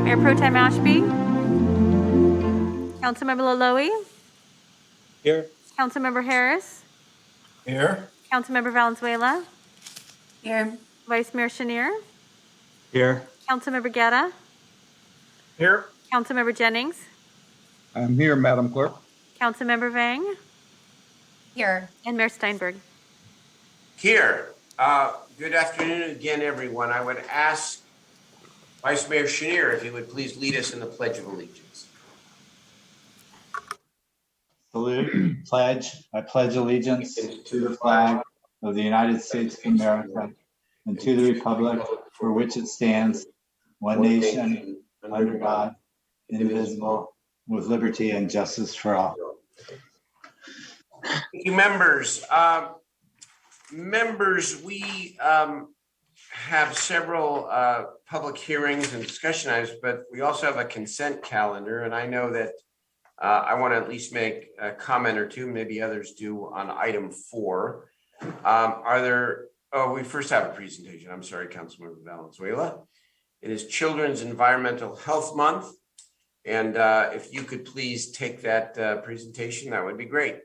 Mayor Pro Tem Ashby. Councilmember Laloie. Here. Councilmember Harris. Here. Councilmember Valenzuela. Here. Vice Mayor Chenier. Here. Councilmember Guerra. Here. Councilmember Jennings. I'm here, Madam Clerk. Councilmember Vang. Here. And Mayor Steinberg. Here. Good afternoon again, everyone. I would ask Vice Mayor Chenier if he would please lead us in the Pledge of Allegiance. Salute, pledge. I pledge allegiance to the flag of the United States of America and to the republic for which it stands, one nation, under God, indivisible, with liberty and justice for all. Thank you, members. Members, we have several public hearings and discussion items, but we also have a consent calendar, and I know that I want to at least make a comment or two, maybe others do, on item 4. We first have a presentation. I'm sorry, Councilmember Valenzuela. It is Children's Environmental Health Month. And if you could please take that presentation, that would be great.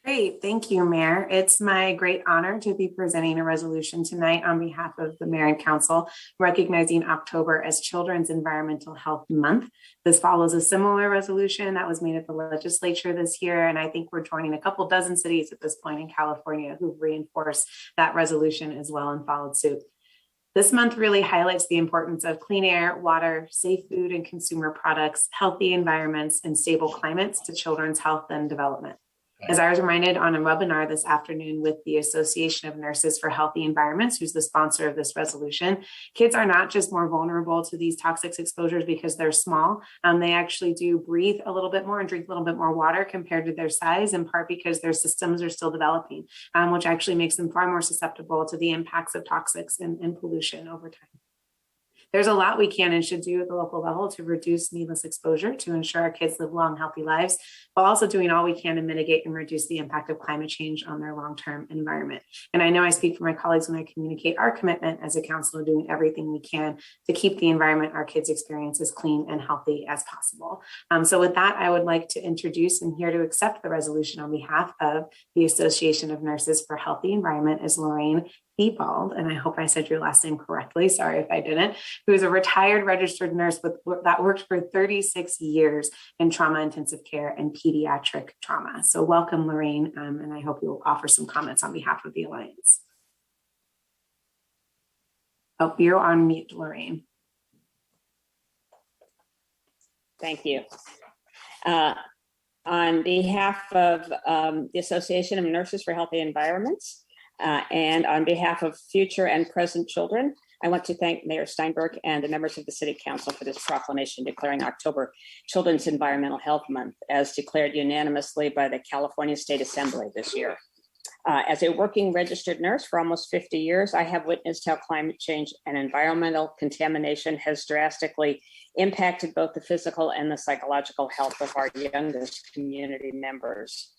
Great. Thank you, Mayor. It's my great honor to be presenting a resolution tonight on behalf of the Mayor and Council, recognizing October as Children's Environmental Health Month. This follows a similar resolution that was made at the legislature this year, and I think we're joining a couple dozen cities at this point in California who've reinforced that resolution as well and followed suit. This month really highlights the importance of clean air, water, safe food and consumer products, healthy environments, and stable climates to children's health and development. As I was reminded on a webinar this afternoon with the Association of Nurses for Healthy Environments, who's the sponsor of this resolution, kids are not just more vulnerable to these toxic exposures because they're small. They actually do breathe a little bit more and drink a little bit more water compared to their size, in part because their systems are still developing, which actually makes them far more susceptible to the impacts of toxics and pollution over time. There's a lot we can and should do at the local level to reduce needless exposure to ensure our kids live long, healthy lives, while also doing all we can to mitigate and reduce the impact of climate change on their long-term environment. And I know I speak for my colleagues when I communicate our commitment as a council of doing everything we can to keep the environment our kids experience as clean and healthy as possible. So with that, I would like to introduce and here to accept the resolution on behalf of the Association of Nurses for Healthy Environment is Lorraine Thibault, and I hope I said your last name correctly, sorry if I didn't, who is a retired registered nurse that worked for 36 years in trauma intensive care and pediatric trauma. So welcome, Lorraine, and I hope you'll offer some comments on behalf of the Alliance. Oh, you're on mute, Lorraine. Thank you. On behalf of the Association of Nurses for Healthy Environments, and on behalf of future and present children, I want to thank Mayor Steinberg and the members of the City Council for this proclamation declaring October Children's Environmental Health Month, as declared unanimously by the California State Assembly this year. As a working registered nurse for almost 50 years, I have witnessed how climate change and environmental contamination has drastically impacted both the physical and the psychological health of our youngest community members.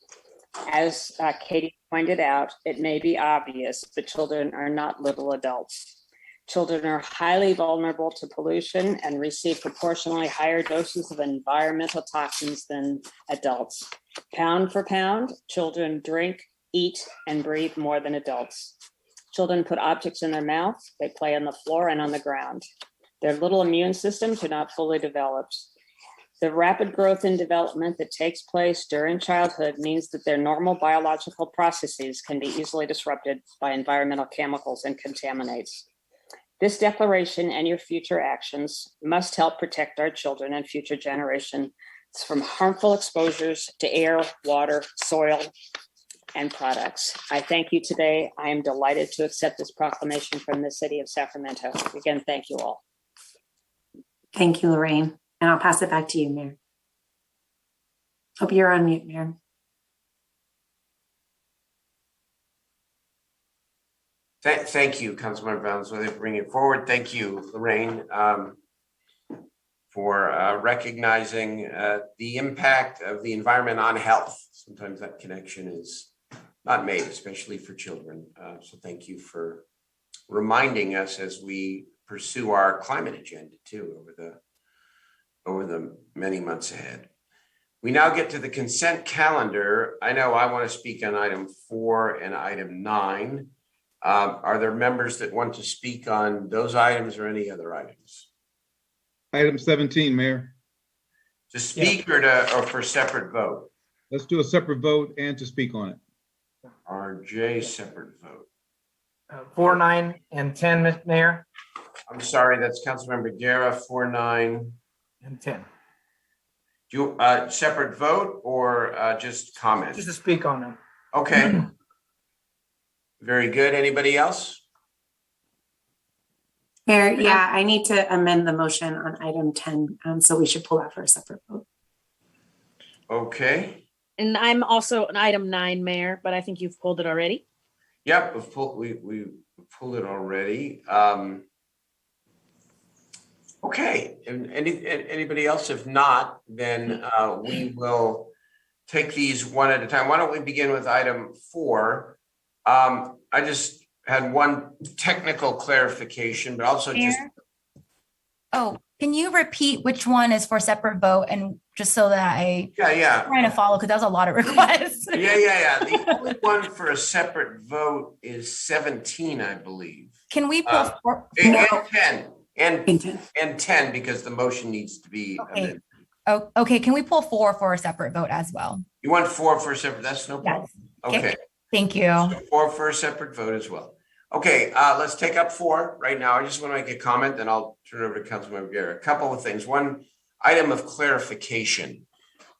As Katie pointed out, it may be obvious, but children are not little adults. Children are highly vulnerable to pollution and receive proportionally higher doses of environmental toxins than adults. Pound for pound, children drink, eat, and breathe more than adults. Children put objects in their mouth, they play on the floor and on the ground. Their little immune systems are not fully developed. The rapid growth and development that takes place during childhood means that their normal biological processes can be easily disrupted by environmental chemicals and contaminants. This declaration and your future actions must help protect our children and future generations from harmful exposures to air, water, soil, and products. I thank you today. I am delighted to accept this proclamation from the City of Sacramento. Again, thank you all. Thank you, Lorraine. And I'll pass it back to you, Mayor. Hope you're on mute, Mayor. Thank you, Councilmember Valenzuela, for bringing it forward. Thank you, Lorraine, for recognizing the impact of the environment on health. Sometimes that connection is not made, especially for children. So thank you for reminding us as we pursue our climate agenda too over the the many months ahead. We now get to the consent calendar. I know I want to speak on item 4 and item 9. Are there members that want to speak on those items or any other items? Item 17, Mayor. To speak or for separate vote? Let's do a separate vote and to speak on it. RJ, separate vote. 4, 9, and 10, Mayor, I'm sorry, that's Councilmember Guerra, 4, 9. and 10. Do you, separate vote or just comment? Just to speak on them. Okay. Very good. Anybody else? Mayor, yeah, I need to amend the motion on item 10, so we should pull that for a separate vote. Okay. And I'm also on item 9, Mayor, but I think you've pulled it already. Yep, we pulled it already. Okay, and anybody else? If not, then we will take these one at a time. Why don't we begin with item 4? I just had one technical clarification, but also just. Oh, can you repeat which one is for separate vote and just so that I'm trying to follow because that was a lot of requests. Yeah. The only one for a separate vote is 17, I believe. Can we pull And 10. And 10 because the motion needs to be amended. Oh, okay. Can we pull 4 for a separate vote as well? You want 4 for a separate? That's no problem. Yes. Okay. Thank you. So 4 for a separate vote as well. Okay, let's take up 4 right now. I just want to make a comment, then I'll turn it over to Councilmember Guerra. A couple of things. One item of clarification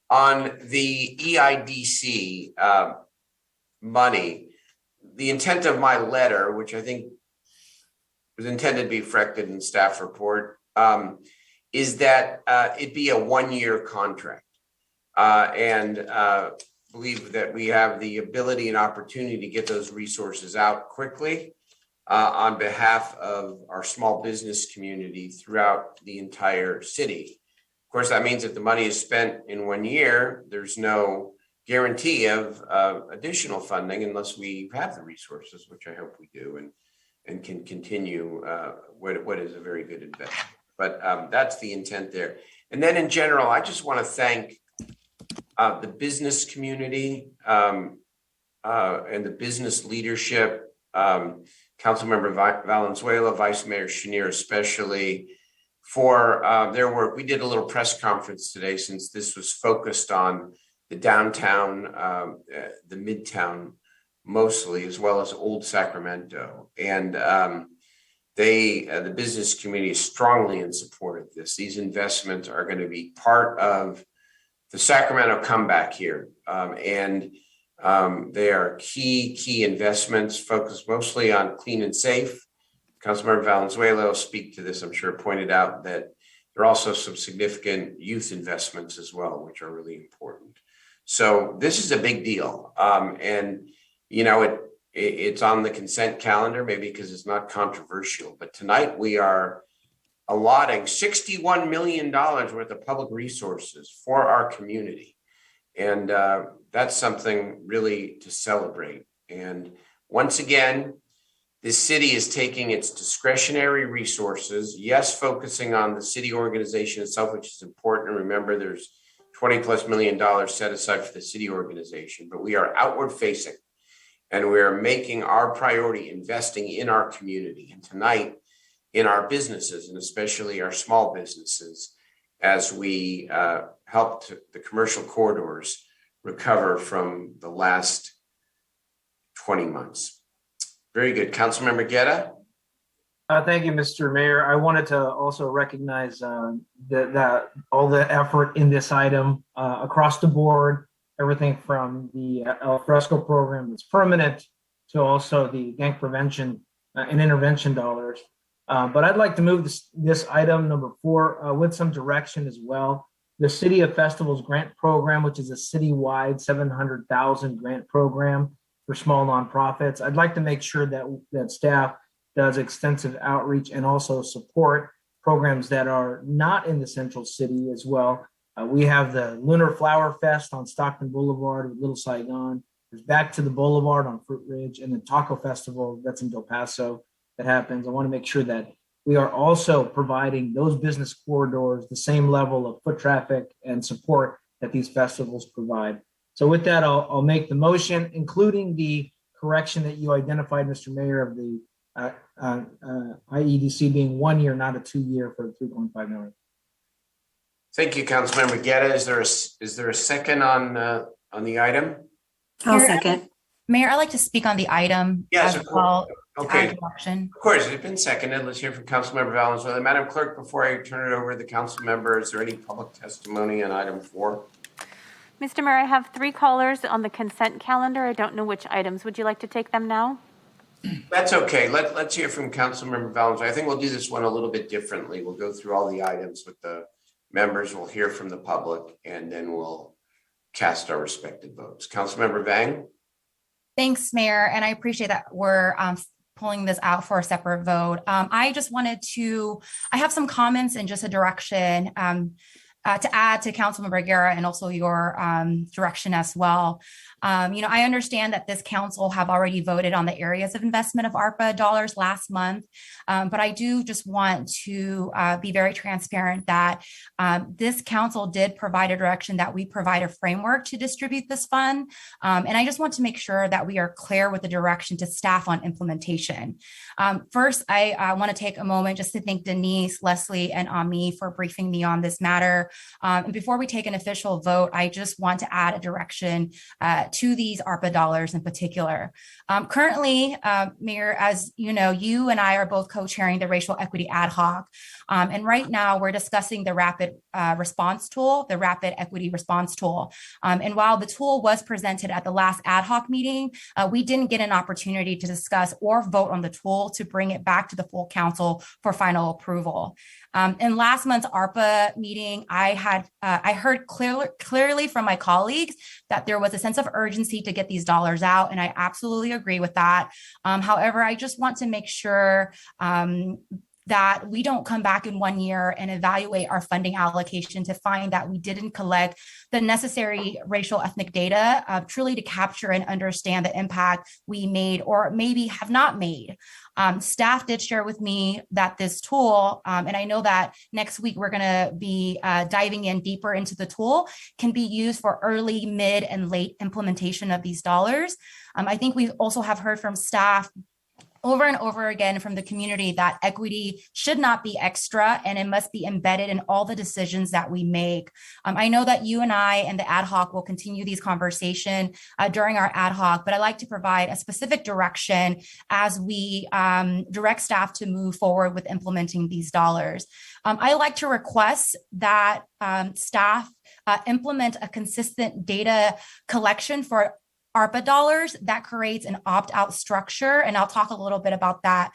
on the EIDC money. The intent of my letter, which I think was intended to be reflected in staff report, is that it be a 1-year contract. And believe that we have the ability and opportunity to get those resources out quickly on behalf of our small business community throughout the entire city. Of course, that means that the money is spent in 1 year. There's no guarantee of additional funding unless we have the resources, which I hope we do, and can continue what is a very good investment. But that's the intent there. And then in general, I just want to thank the business community and the business leadership, Councilmember Valenzuela, Vice Mayor Chenier especially, for their work. We did a little press conference today since this was focused on the downtown, the midtown mostly, as well as Old Sacramento. And the business community is strongly in support of this. These investments are going to be part of the Sacramento comeback here. And they are key investments focused mostly on clean and safe. Councilmember Valenzuela will speak to this, I'm sure, pointed out that there are also some significant youth investments as well, which are really important. So this is a big deal. And, you know, it's on the consent calendar, maybe because it's not controversial, but tonight we are allotting $61 million worth of public resources for our community. And that's something really to celebrate. And once again, this city is taking its discretionary resources, yes, focusing on the city organization itself, which is important. And remember, there's $20+ million set aside for the city organization, but we are outward facing and we are making our priority investing in our community. And tonight, in our businesses, and especially our small businesses, as we help the commercial corridors recover from the last 20 months. Very good. Councilmember Guerra. Thank you, Mr. Mayor. I wanted to also recognize that all the effort in this item across the board, everything from the Al Fresco program that's permanent to also the gang prevention and intervention dollars. But I'd like to move this item number 4 with some direction as well. The City of Festivals Grant Program, which is a citywide $700,000 grant program for small nonprofits. I'd like to make sure that staff does extensive outreach and also support programs that are not in the central city as well. We have the Lunar Flower Fest on Stockton Boulevard with Little Saigon. There's Back to the Boulevard on Fruit Ridge, and the Taco Festival that's in Del Paso that happens. I want to make sure that we are also providing those business corridors the same level of foot traffic and support that these festivals provide. So with that, I'll make the motion, including the correction that you identified, Mr. Mayor, of the IEDC being 1 year, not a 2 year for 3.5 million. Thank you, Councilmember Guerra. Is there a second on the item? I'll second. Mayor, I'd like to speak on the item. Yes, as of course. well. Okay. Of course, it's been seconded. Let's hear from Councilmember Valenzuela. Madam Clerk, before I turn it over to the council member, is there any public testimony on item 4? Mr. Mayor, I have 3 callers on the consent calendar. I don't know which items. Would you like to take them now? That's okay. Let's hear from Councilmember Valenzuela. I think we'll do this one a little bit differently. We'll go through all the items with the members. We'll hear from the public, and then we'll cast our respective votes. Councilmember Vang? Thanks, Mayor, and I appreciate that we're pulling this out for a separate vote. I just wanted to, I have some comments and just a direction to add to Councilmember Guerra and also your direction as well. I understand that this council have already voted on the areas of investment of ARPA dollars last month, but I do just want to be very transparent that this council did provide a direction that we provide a framework to distribute this fund. And I just want to make sure that we are clear with the direction to staff on implementation. First, I want to take a moment just to thank Denise, Leslie, and Ami for briefing me on this matter. And before we take an official vote, I just want to add a direction to these ARPA dollars in particular. Currently, Mayor, as you know, you and I are both co-chairing the Racial Equity Ad Hoc. And right now we're discussing the rapid response tool, the Rapid Equity Response Tool. And while the tool was presented at the last ad hoc meeting, we didn't get an opportunity to discuss or vote on the tool to bring it back to the full council for final approval. In last month's ARPA meeting, I heard clearly from my colleagues that there was a sense of urgency to get these dollars out, and I absolutely agree with that. However, I just want to make sure that we don't come back in 1 year and evaluate our funding allocation to find that we didn't collect the necessary racial ethnic data truly to capture and understand the impact we made or maybe have not made. Staff did share with me that this tool, and I know that next week we're going to be diving in deeper into the tool, can be used for early, mid, and late implementation of these dollars. I think we also have heard from staff over and over again from the community that equity should not be extra and it must be embedded in all the decisions that we make. I know that you and I and the ad hoc will continue these conversations during our ad hoc, but I'd like to provide a specific direction as we direct staff to move forward with implementing these dollars. I like to request that staff implement a consistent data collection for ARPA dollars that creates an opt-out structure, and I'll talk a little bit about that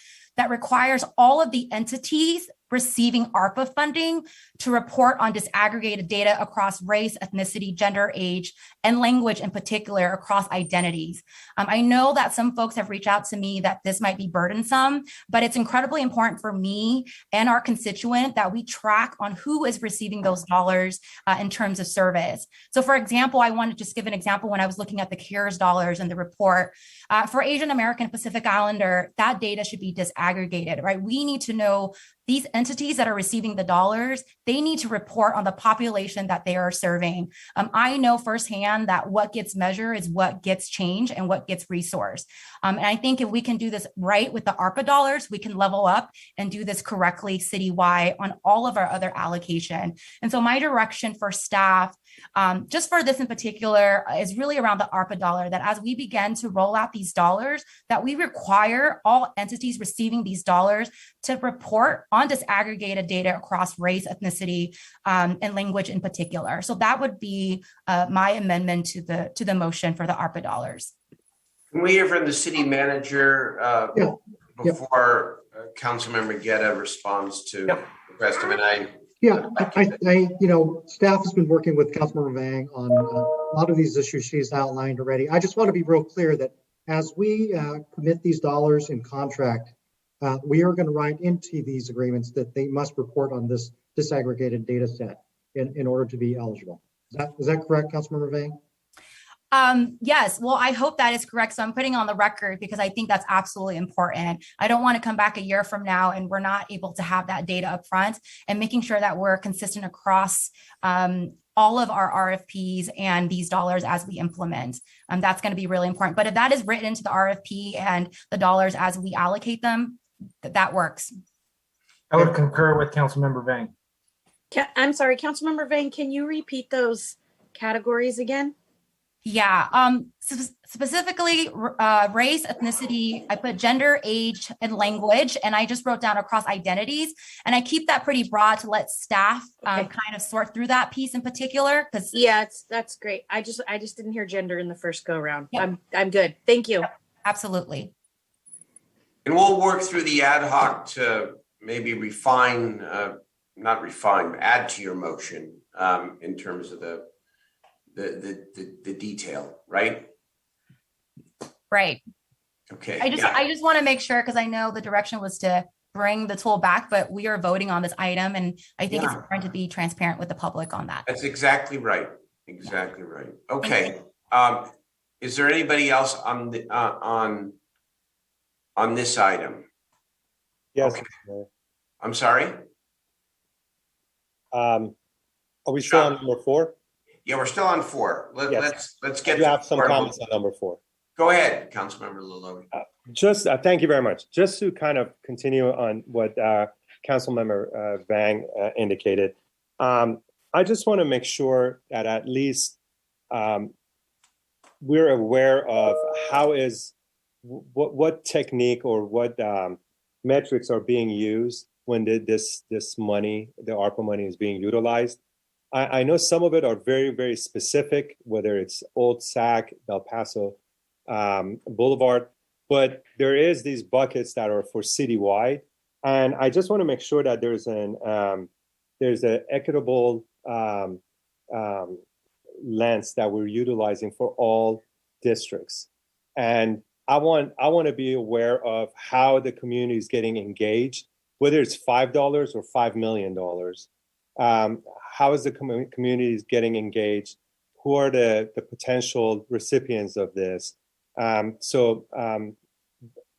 requires all of the entities receiving ARPA funding to report on disaggregated data across race, ethnicity, gender, age, and language in particular across identities. I know that some folks have reached out to me that this might be burdensome, but it's incredibly important for me and our constituent that we track on who is receiving those dollars in terms of service. So for example, I want to just give an example when I was looking at the CARES dollars in the report. For Asian American Pacific Islander, that data should be disaggregated, right? We need to know these entities that are receiving the dollars, they need to report on the population that they are serving. I know firsthand that what gets measured is what gets changed and what gets resourced. And I think if we can do this right with the ARPA dollars, we can level up and do this correctly citywide on all of our other allocation. And so my direction for staff, just for this in particular, is really around the ARPA dollar, that as we begin to roll out these dollars, that we require all entities receiving these dollars to report on disaggregated data across race, ethnicity, and language in particular. So that would be my amendment to the motion for the ARPA dollars. Can we hear from the city manager before Councilmember Guerra responds to the rest of it? Staff has been working with Councilmember Vang on a lot of these issues she's outlined already. I just want to be real clear that as we commit these dollars in contract, we are going to write into these agreements that they must report on this disaggregated data set in order to be eligible. Is that correct, Councilmember Vang? Yes, well, I hope that is correct. So I'm putting on the record because I think that's absolutely important. I don't want to come back a year from now and we're not able to have that data up front, and making sure that we're consistent across all of our RFPs and these dollars as we implement. That's going to be really important. But if that is written into the RFP and the dollars as we allocate them, that works. I would concur with Councilmember Vang. I'm sorry, Councilmember Vang, can you repeat those categories again? Yeah, specifically race, ethnicity, I put gender, age, and language, and I just wrote down across identities. And I keep that pretty broad to let staff kind of sort through that piece in particular. Because yeah, that's great. I just didn't hear gender in the first go round. Yep. I'm good. Thank you. Yep, absolutely. And we'll work through the ad hoc to maybe add to your motion in terms of the detail, right? Right. Okay. I just want to make sure, because I know the direction was to bring the tool back, but we are voting on this item, and I think it's important to be transparent with the public on that. That's exactly right. Exactly right. Okay. Is there anybody else on the on this item? Yes. Okay. I'm sorry. Are we still on number 4? Yeah, we're still on 4. Yes. Let's get. You have some part of comments on number 4. Go ahead, Councilmember Laloy. Just thank you very much. Just to kind of continue on what Councilmember Vang indicated, I just want to make sure that at least we're aware of what technique or what metrics are being used when this money, the ARPA money, is being utilized. I know some of it are very, very specific, whether it's Old Sac, Del Paso Boulevard, but there is these buckets that are for citywide. And I just want to make sure that there's an equitable lens that we're utilizing for all districts. And I want to be aware of how the community is getting engaged, whether it's $5 or $5 million. How is the community getting engaged? Who are the potential recipients of this? I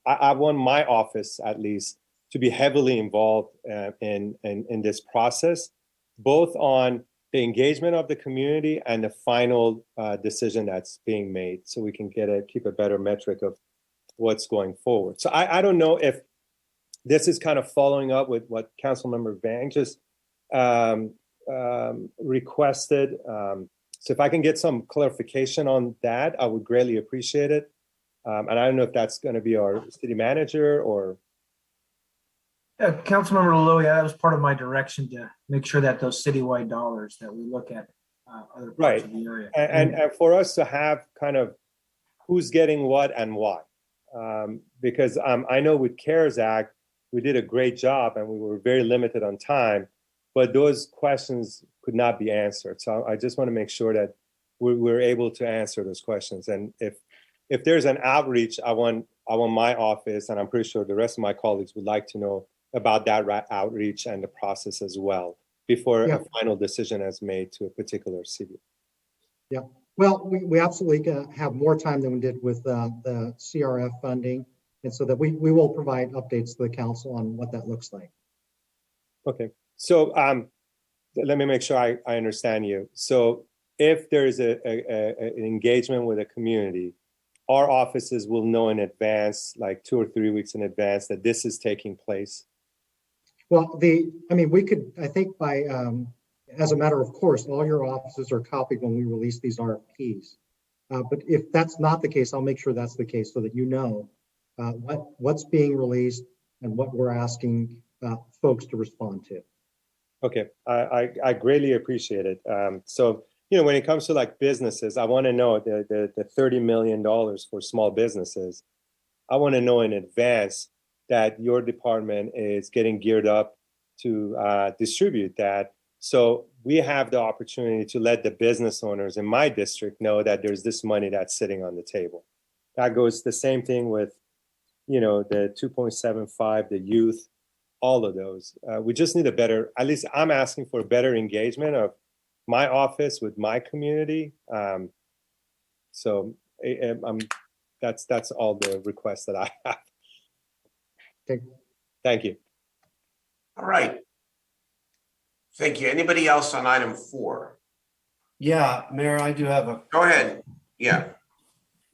want my office, at least, to be heavily involved in this process, both on the engagement of the community and the final decision that's being made, so we can keep a better metric of what's going forward. So I don't know if this is kind of following up with what Councilmember Vang just requested. So if I can get some clarification on that, I would greatly appreciate it. And I don't know if that's going to be our city manager or. Councilmember Laloy, that was part of my direction to make sure that those citywide dollars that we look at other parts of the area. And for us to have kind of who's getting what and why. Because I know with CARES Act, we did a great job and we were very limited on time, but those questions could not be answered. So I just want to make sure that we're able to answer those questions. And if there's an outreach, I want my office, and I'm pretty sure the rest of my colleagues would like to know about that outreach and the process as well before a final decision is made to a particular city. Yeah, well, we absolutely have more time than we did with the CRF funding. And so that we will provide updates to the council on what that looks like. Okay, so let me make sure I understand you. So if there's an engagement with a community, our offices will know in advance, like 2 or 3 weeks in advance, that this is taking place. Well, we could, I think by, as a matter of course, all your offices are copied when we release these RFPs. But if that's not the case, I'll make sure that's the case so that you know what's being released and what we're asking folks to respond to. Okay, I greatly appreciate it. So, when it comes to like businesses, I want to know the $30 million for small businesses. I want to know in advance that your department is getting geared up to distribute that. So we have the opportunity to let the business owners in my district know that there's this money that's sitting on the table. That goes the same thing with, the 2.75, the youth, all of those. We just need at least I'm asking for a better engagement of my office with my community. So that's all the requests that I have. Okay. Thank you. All right. Thank you. Anybody else on item 4? Yeah, Mayor, I do have a. Go ahead. Yeah.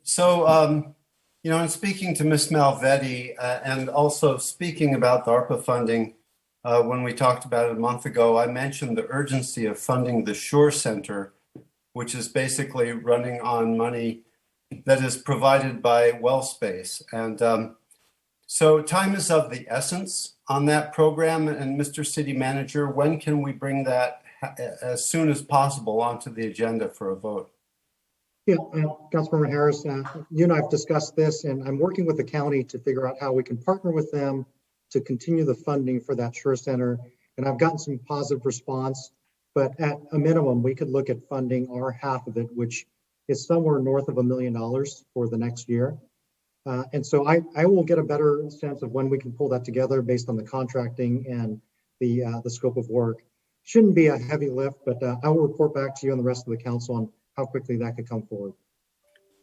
So, in speaking to Ms. Malvetti and also speaking about the ARPA funding, when we talked about it a month ago, I mentioned the urgency of funding the Shore Center, which is basically running on money that is provided by WellSpace. And so time is of the essence on that program. And Mr. City Manager, when can we bring that as soon as possible onto the agenda for a vote? Yeah, Councilmember Harris, you and I have discussed this, and I'm working with the county to figure out how we can partner with them to continue the funding for that Shore Center. And I've gotten some positive response, but at a minimum, we could look at funding our half of it, which is somewhere north of $1 million for the next year. And so I will get a better sense of when we can pull that together based on the contracting and the scope of work. Shouldn't be a heavy lift, but I will report back to you and the rest of the council on how quickly that could come forward.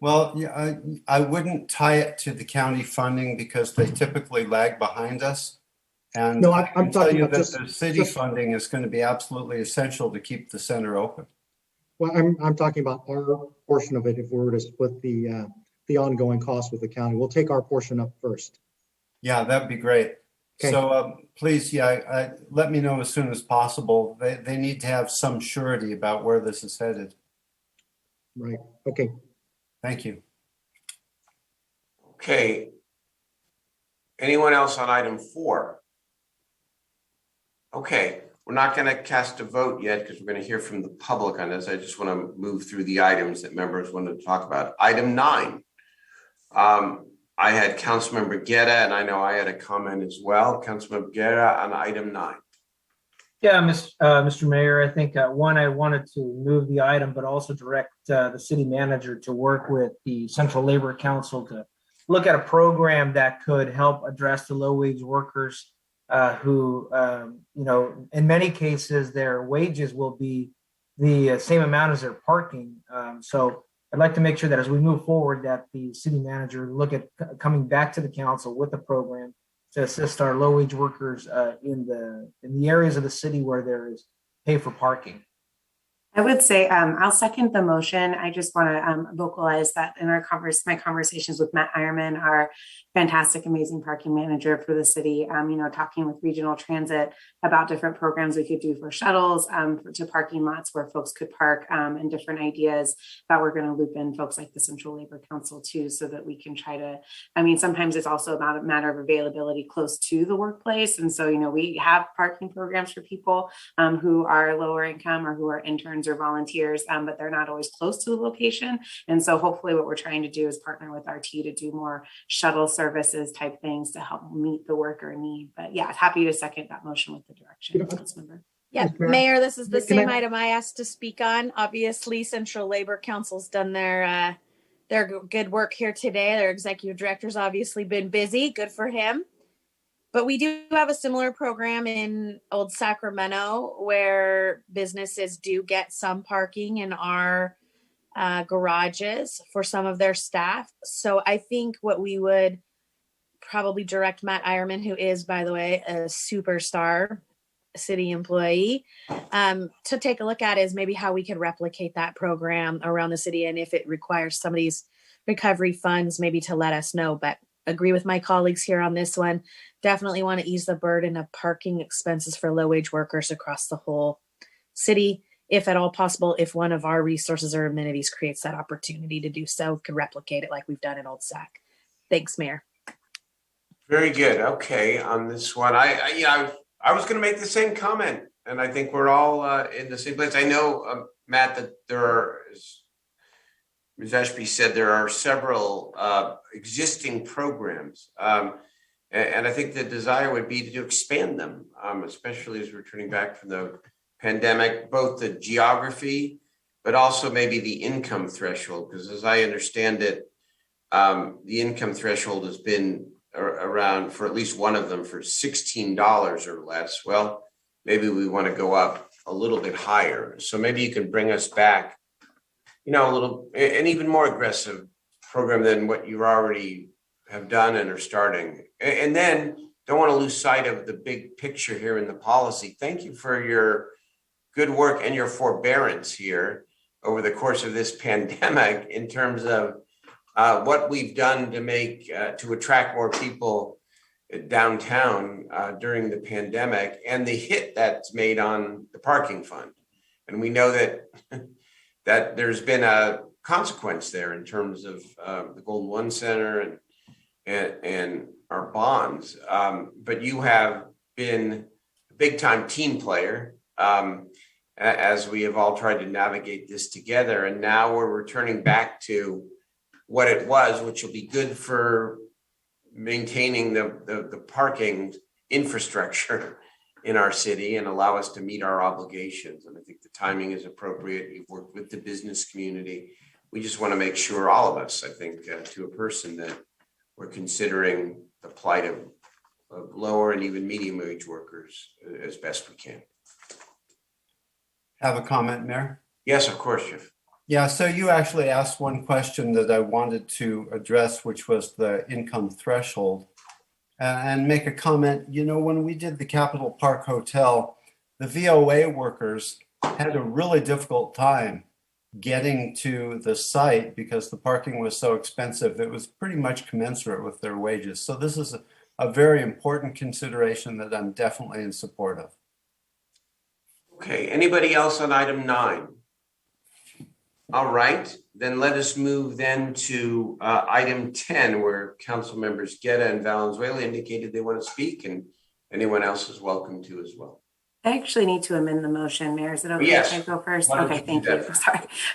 Well, yeah, I wouldn't tie it to the county funding because they typically lag behind us. And no, I'm I'm telling talking you about that the city funding is going to be absolutely essential to keep the center open. Well, I'm talking about our portion of it. If we were to split the ongoing cost with the county, we'll take our portion up first. Yeah, that'd be great. Okay. So please, let me know as soon as possible. They need to have some surety about where this is headed. Right. Okay. Thank you. Okay. Anyone else on item 4? Okay, we're not going to cast a vote yet because we're going to hear from the public on this. I just want to move through the items that members wanted to talk about. Item 9. I had Councilmember Guerra, and I know I had a comment as well. Councilmember Guerra on item 9. Yeah, Mr. Mayor, I think I wanted to move the item, but also direct the city manager to work with the Central Labor Council to look at a program that could help address the low-wage workers who, in many cases, their wages will be the same amount as their parking. So I'd like to make sure that as we move forward, that the city manager look at coming back to the council with a program to assist our low-wage workers in the areas of the city where there is pay for parking. I would say I'll second the motion. I just want to vocalize that in my conversations with Matt Ironman, our fantastic, amazing parking manager for the city, talking with regional transit about different programs we could do for shuttles to parking lots where folks could park and different ideas that we're going to loop in folks like the Central Labor Council too, so that we can try to, sometimes it's also about a matter of availability close to the workplace. And so, we have parking programs for people who are lower income or who are interns or volunteers, but they're not always close to the location. And so hopefully what we're trying to do is partner with RT to do more shuttle services type things to help meet the worker need. But yeah, happy to second that motion with the direction. Councilmember. Yeah, Mayor, this is the same item I asked to speak on. Obviously, Central Labor Council's done their good work here today. Their executive director's obviously been busy. Good for him. But we do have a similar program in Old Sacramento where businesses do get some parking in our garages for some of their staff. So I think what we would probably direct Matt Ironman, who is, by the way, a superstar city employee, to take a look at is maybe how we could replicate that program around the city. And if it requires some of these recovery funds, maybe to let us know. But agree with my colleagues here on this one. Definitely want to ease the burden of parking expenses for low-wage workers across the whole city, if at all possible. If one of our resources or amenities creates that opportunity to do so, could replicate it like we've done in Old Sac. Thanks, Mayor. Very good. Okay, on this one, I was going to make the same comment, and I think we're all in the same place. I know, Matt, that there are, as Ms. Ashby said, there are several existing programs, and I think the desire would be to expand them, especially as we're turning back from the pandemic, both the geography, but also maybe the income threshold, because as I understand it, the income threshold has been around, for at least one of them, for $16 or less. Well, maybe we want to go up a little bit higher. So maybe you can bring us back an even more aggressive program than what you already have done and are starting. And then don't want to lose sight of the big picture here in the policy. Thank you for your good work and your forbearance here over the course of this pandemic in terms of what we've done to attract more people downtown during the pandemic and the hit that's made on the parking fund. And we know that there's been a consequence there in terms of the Golden One Center and our bonds. But you have been a big time team player as we have all tried to navigate this together. And now we're returning back to what it was, which will be good for maintaining the parking infrastructure in our city and allow us to meet our obligations. And I think the timing is appropriate. You've worked with the business community. We just want to make sure, all of us, I think, to a person, that we're considering the plight of lower and even medium wage workers as best we can. Have a comment, Mayor? Yes, of course, Jeff. Yeah, so you actually asked one question that I wanted to address, which was the income threshold. And make a comment. When we did the Capitol Park Hotel, the VOA workers had a really difficult time getting to the site because the parking was so expensive. It was pretty much commensurate with their wages. So this is a very important consideration that I'm definitely in support of. Okay, anybody else on item 9? All right, then let us move then to item 10, where council members Guerra and Valenzuela indicated they want to speak, and anyone else is welcome to as well. I actually need to amend the motion, Mayor. Is it okay Yes. if I go first? Why don't Okay, you thank do you. that?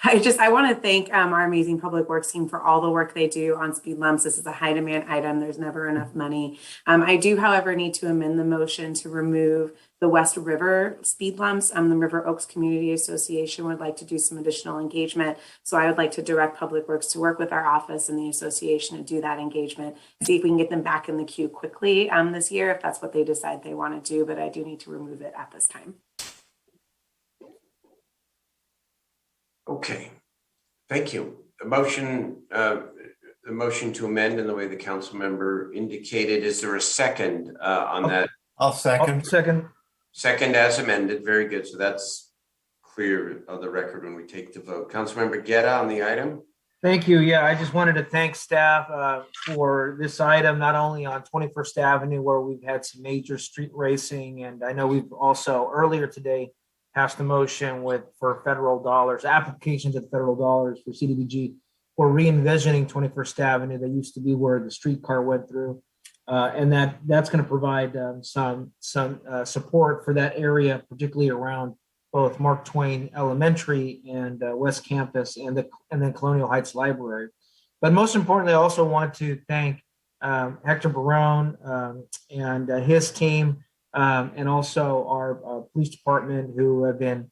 I'm sorry. I want to thank our amazing public works team for all the work they do on speed lumps. This is a high demand item. There's never enough money. I do, however, need to amend the motion to remove the West River speed lumps. The River Oaks Community Association would like to do some additional engagement. So I would like to direct Public Works to work with our office and the association to do that engagement, see if we can get them back in the queue quickly this year, if that's what they decide they want to do. But I do need to remove it at this time. Okay, thank you. The motion to amend in the way the council member indicated, is there a second on that? I'll second. Second as amended, very good. So that's clear of the record when we take the vote. Councilmember Guerra on the item. Thank you. Yeah, I just wanted to thank staff for this item, not only on 21st Avenue, where we've had some major street racing, and I know we've also earlier today passed a motion for federal dollars, application to the federal dollars for CDBG for re-envisioning 21st Avenue. That used to be where the streetcar went through. And that's going to provide some support for that area, particularly around both Mark Twain Elementary and West Campus, and then Colonial Heights Library. But most importantly, I also want to thank Hector Barone and his team, and also our police department, who have been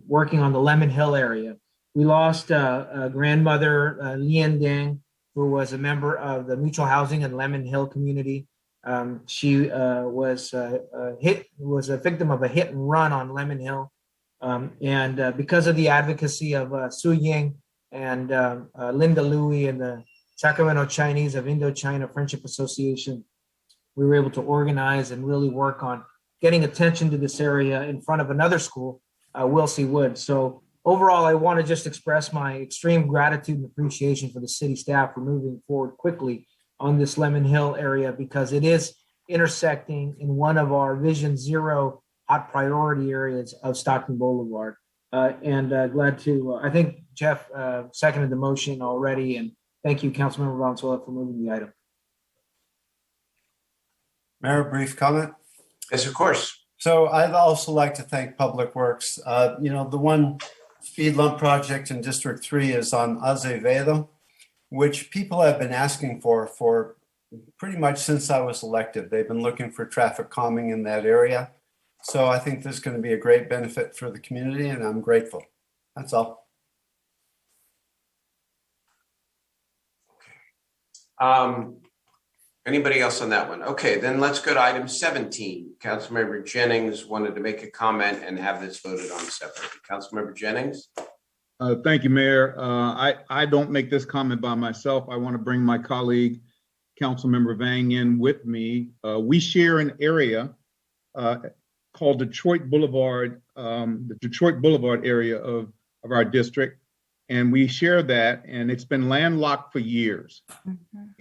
working on the Lemon Hill area. We lost a grandmother, Lian Deng, who was a member of the Mutual Housing and Lemon Hill community. She was a victim of a hit and run on Lemon Hill. And because of the advocacy of Su Ying and Linda Louie and the Sacramento Chinese of Indochina Friendship Association, we were able to organize and really work on getting attention to this area in front of another school, Wilsey Wood. So overall, I want to just express my extreme gratitude and appreciation for the city staff for moving forward quickly on this Lemon Hill area, because it is intersecting in one of our Vision Zero hot priority areas of Stockton Boulevard. And glad to, I think Jeff seconded the motion already, and thank you, Councilmember Valenzuela, for moving the item. Mayor, brief comment? Yes, of course. So I'd also like to thank Public Works. The one speed lump project in District 3 is on Azevedo, which people have been asking for pretty much since I was elected. They've been looking for traffic calming in that area. So I think this is going to be a great benefit for the community, and I'm grateful. That's all. Anybody else on that one? Okay, then let's go to item 17. Councilmember Jennings wanted to make a comment and have this voted on separately. Councilmember Jennings? Thank you, Mayor. I don't make this comment by myself. I want to bring my colleague, Councilmember Vang, in with me. We share an area called Detroit Boulevard, the Detroit Boulevard area of our district. And we share that, and it's been landlocked for years.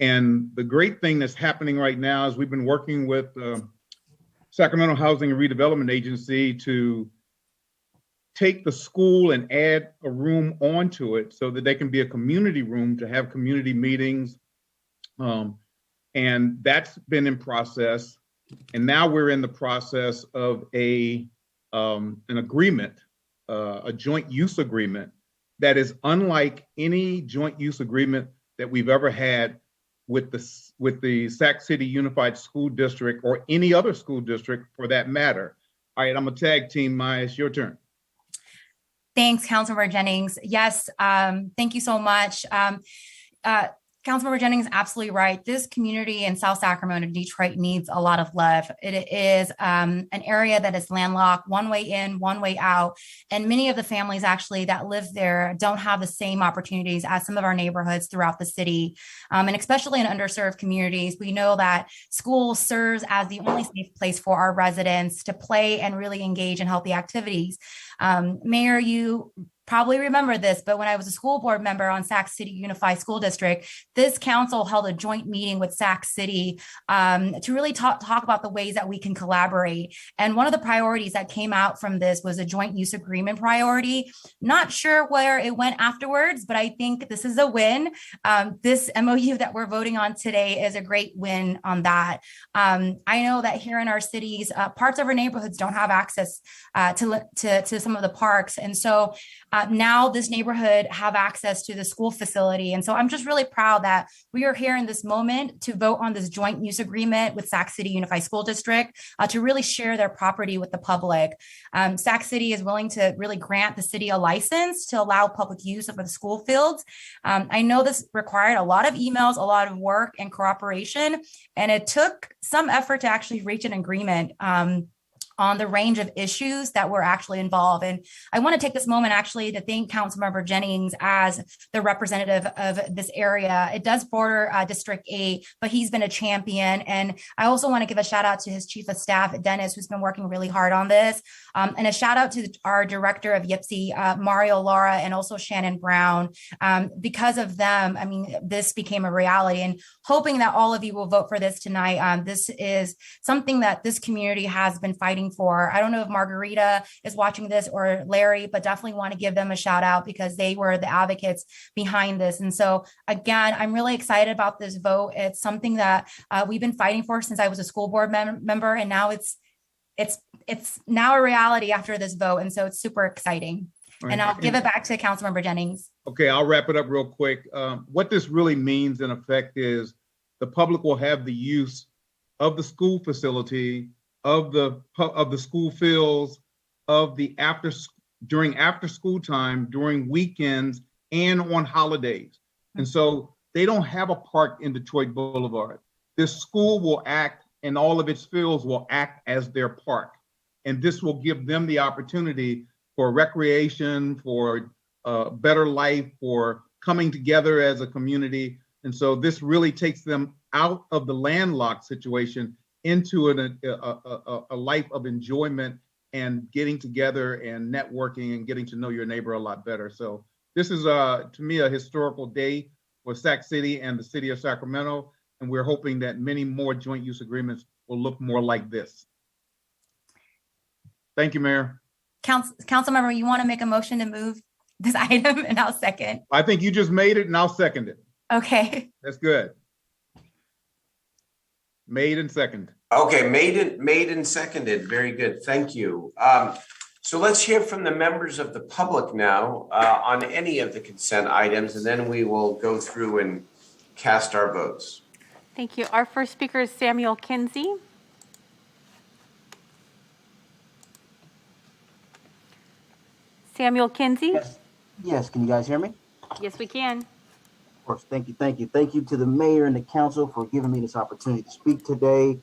And the great thing that's happening right now is we've been working with Sacramento Housing and Redevelopment Agency to take the school and add a room onto it so that they can be a community room to have community meetings. And that's been in process. And now we're in the process of an agreement, a joint use agreement that is unlike any joint use agreement that we've ever had with the Sac City Unified School District or any other school district for that matter. All right, I'm a tag team. Maya, it's your turn. Thanks, Councilmember Jennings. Yes, thank you so much. Councilmember Jennings, absolutely right. This community in South Sacramento, Detroit, needs a lot of love. It is an area that is landlocked, one way in, one way out. And many of the families actually that live there don't have the same opportunities as some of our neighborhoods throughout the city. And especially in underserved communities, we know that school serves as the only safe place for our residents to play and really engage in healthy activities. Mayor, you probably remember this, but when I was a school board member on Sac City Unified School District, this council held a joint meeting with Sac City to really talk about the ways that we can collaborate. And one of the priorities that came out from this was a joint use agreement priority. Not sure where it went afterwards, but I think this is a win. This MOU that we're voting on today is a great win on that. I know that here in our cities, parts of our neighborhoods don't have access to some of the parks. And so now this neighborhood have access to the school facility. And so I'm just really proud that we are here in this moment to vote on this joint use agreement with Sac City Unified School District to really share their property with the public. Sac City is willing to really grant the city a license to allow public use of the school fields. I know this required a lot of emails, a lot of work and cooperation, and it took some effort to actually reach an agreement on the range of issues that were actually involved. And I want to take this moment actually to thank Councilmember Jennings as the representative of this area. It does border District 8, but he's been a champion. And I also want to give a shout out to his chief of staff, Dennis, who's been working really hard on this. And a shout out to our director of YPCE, Mario Lara, and also Shannon Brown. Because of them, I mean, this became a reality, and hoping that all of you will vote for this tonight. This is something that this community has been fighting for. I don't know if Margarita is watching this or Larry, but definitely want to give them a shout out because they were the advocates behind this. And so again, I'm really excited about this vote. It's something that we've been fighting for since I was a school board member, and now it's now a reality after this vote. And so it's super exciting. Right. And I'll give it back to Councilmember Jennings. Okay, I'll wrap it up real quick. What this really means in effect is the public will have the use of the school facility, of the school fields, of the during after school time, during weekends, and on holidays. And so they don't have a park in Detroit Boulevard. This school will act, and all of its fields will act as their park. And this will give them the opportunity for recreation, for better life, for coming together as a community. And so this really takes them out of the landlocked situation into a life of enjoyment and getting together and networking and getting to know your neighbor a lot better. So this is, to me, a historical day for Sac City and the city of Sacramento. And we're hoping that many more joint use agreements will look more like this. Thank you, Mayor. Councilmember, you want to make a motion to move this item, and I'll second. I think you just made it and I'll second it. Okay. That's good. Made and seconded. Okay, made and seconded. Very good. Thank you. So let's hear from the members of the public now on any of the consent items, and then we will go through and cast our votes. Thank you. Our first speaker is Samuel Kinsey. Samuel Kinsey? Yes, can you guys hear me? Yes, we can. Of course, thank you. Thank you to the mayor and the council for giving me this opportunity to speak today.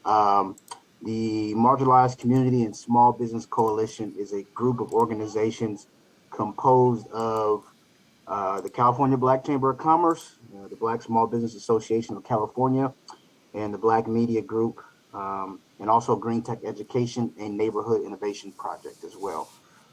The Marginalized Community and Small Business Coalition is a group of organizations composed of the California Black Chamber of Commerce, the Black Small Business Association of California, and the Black Media Group, and also Green Tech Education and Neighborhood Innovation Project as well.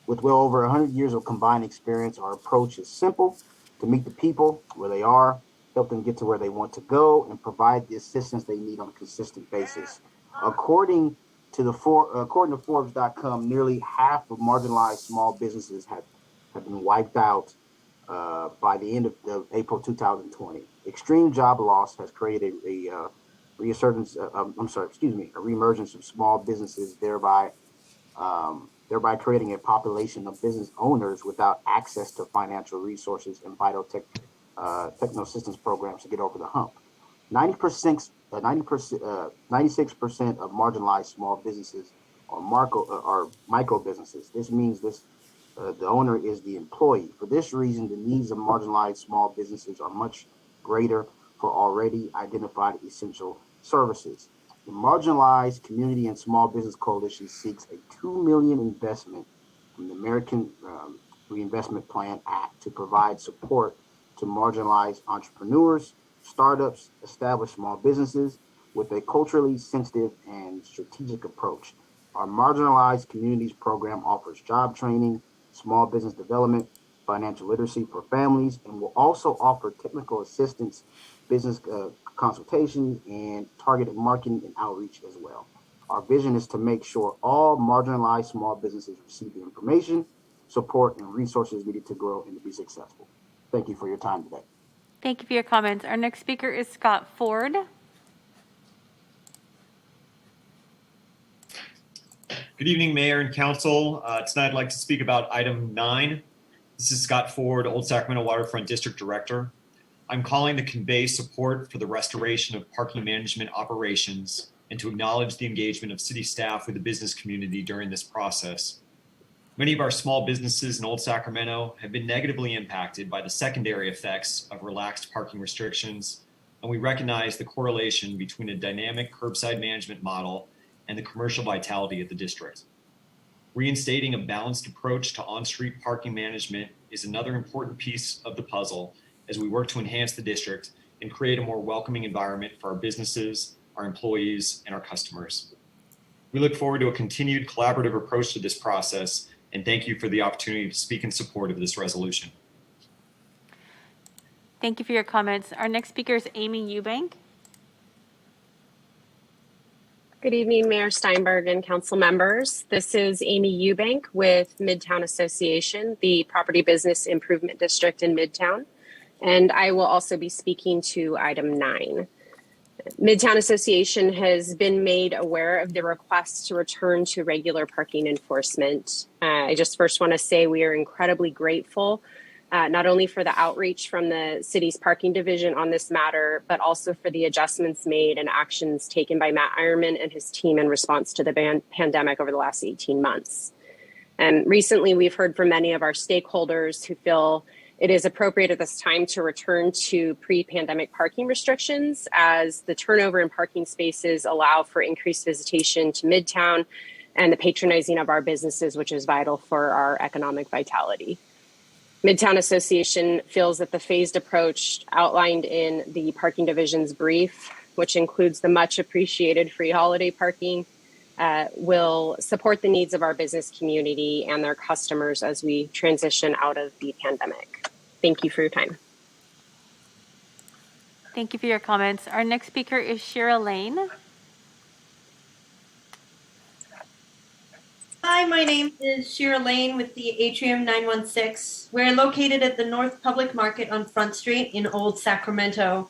With well over 100 years of combined experience, our approach is simple: to meet the people where they are, help them get to where they want to go, and provide the assistance they need on a consistent basis. According to Forbes.com, nearly half of marginalized small businesses have been wiped out by the end of April 2020. Extreme job loss has created a reemergence of small businesses, thereby creating a population of business owners without access to financial resources and vital techno assistance programs to get over the hump. 96% of marginalized small businesses are micro businesses. This means the owner is the employee. For this reason, the needs of marginalized small businesses are much greater for already identified essential services. The Marginalized Community and Small Business Coalition seeks a $2 million investment from the American Reinvestment Plan Act to provide support to marginalized entrepreneurs, startups, established small businesses with a culturally sensitive and strategic approach. Our Marginalized Communities program offers job training, small business development, financial literacy for families, and will also offer technical assistance, business consultation, and targeted marketing and outreach as well. Our vision is to make sure all marginalized small businesses receive the information, support, and resources needed to grow and to be successful. Thank you for your time today. Thank you for your comments. Our next speaker is Scott Ford. Good evening, Mayor and Council. Tonight I'd like to speak about item 9. This is Scott Ford, Old Sacramento Waterfront District Director. I'm calling to convey support for the restoration of parking management operations and to acknowledge the engagement of city staff with the business community during this process. Many of our small businesses in Old Sacramento have been negatively impacted by the secondary effects of relaxed parking restrictions, and we recognize the correlation between a dynamic curbside management model and the commercial vitality of the district. Reinstating a balanced approach to on-street parking management is another important piece of the puzzle as we work to enhance the district and create a more welcoming environment for our businesses, our employees, and our customers. We look forward to a continued collaborative approach to this process, and thank you for the opportunity to speak in support of this resolution. Thank you for your comments. Our next speaker is Amy Eubank. Good evening, Mayor Steinberg and council members. This is Amy Eubank with Midtown Association, the Property Business Improvement District in Midtown, and I will also be speaking to item 9. Midtown Association has been made aware of the request to return to regular parking enforcement. I just first want to say we are incredibly grateful not only for the outreach from the city's parking division on this matter, but also for the adjustments made and actions taken by Matt Ironman and his team in response to the pandemic over the last 18 months. And recently, we've heard from many of our stakeholders who feel it is appropriate at this time to return to pre-pandemic parking restrictions as the turnover in parking spaces allow for increased visitation to Midtown and the patronizing of our businesses, which is vital for our economic vitality. Midtown Association feels that the phased approach outlined in the parking division's brief, which includes the much appreciated free holiday parking, will support the needs of our business community and their customers as we transition out of the pandemic. Thank you for your time. Thank you for your comments. Our next speaker is Shira Lane. Hi, my name is Shira Lane with the Atrium 916. We're located at the North Public Market on Front Street in Old Sacramento.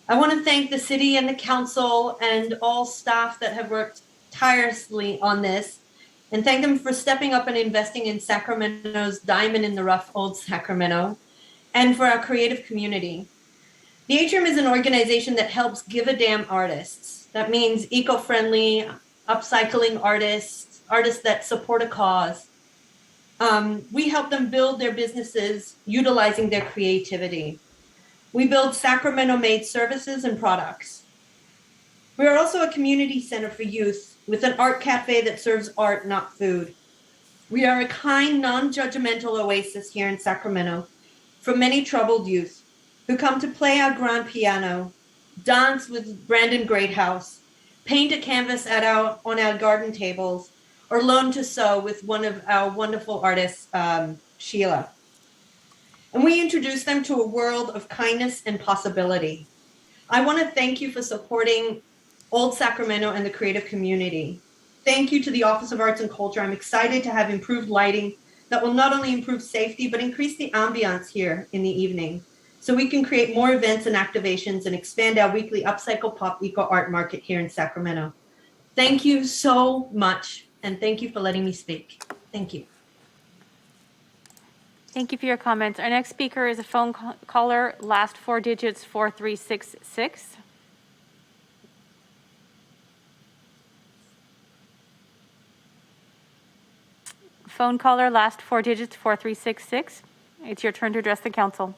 I want to thank the city and the council and all staff that have worked tirelessly on this, and thank them for stepping up and investing in Sacramento's diamond in the rough, Old Sacramento, and for our creative community. The Atrium is an organization that helps give a damn artists. That means eco-friendly, upcycling artists that support a cause. We help them build their businesses utilizing their creativity. We build Sacramento-made services and products. We are also a community center for youth with an art cafe that serves art, not food. We are a kind, non-judgmental oasis here in Sacramento for many troubled youth who come to play our grand piano, dance with Brandon Greathouse, paint a canvas on our garden tables, or learn to sew with one of our wonderful artists, Sheila. And we introduce them to a world of kindness and possibility. I want to thank you for supporting Old Sacramento and the creative community. Thank you to the Office of Arts and Culture. I'm excited to have improved lighting that will not only improve safety, but increase the ambiance here in the evening, so we can create more events and activations and expand our weekly Upcycle Pop Eco Art Market here in Sacramento. Thank you so much, and thank you for letting me speak. Thank you. Thank you for your comments. Our next speaker is a phone caller, last four digits 4366. Phone caller, last four digits 4366. It's your turn to address the council.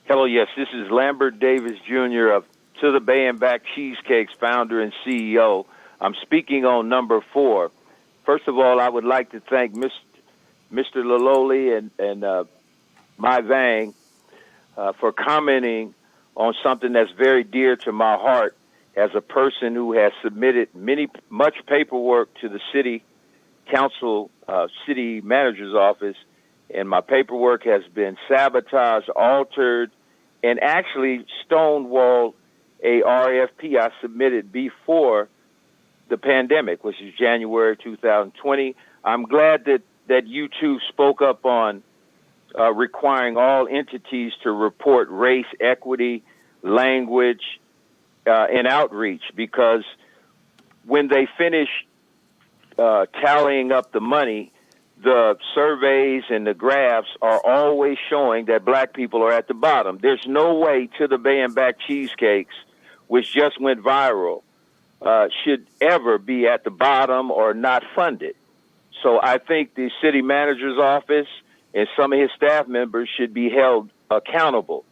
Hello, yes, this is Lambert Davis Jr. of To the Bay and Back Cheesecakes, founder and CEO. I'm speaking on number 4. First of all, I would like to thank Mr. Laloli and Mai Vang for commenting on something that's very dear to my heart as a person who has submitted much paperwork to the city council, city manager's office, and my paperwork has been sabotaged, altered, and actually stonewalled a RFP I submitted before the pandemic, which is January 2020. I'm glad that you two spoke up on requiring all entities to report race, equity, language, and outreach, because when they finish tallying up the money, the surveys and the graphs are always showing that black people are at the bottom. There's no way To the Bay and Back Cheesecakes, which just went viral, should ever be at the bottom or not funded. So I think the city manager's office and some of his staff members should be held accountable,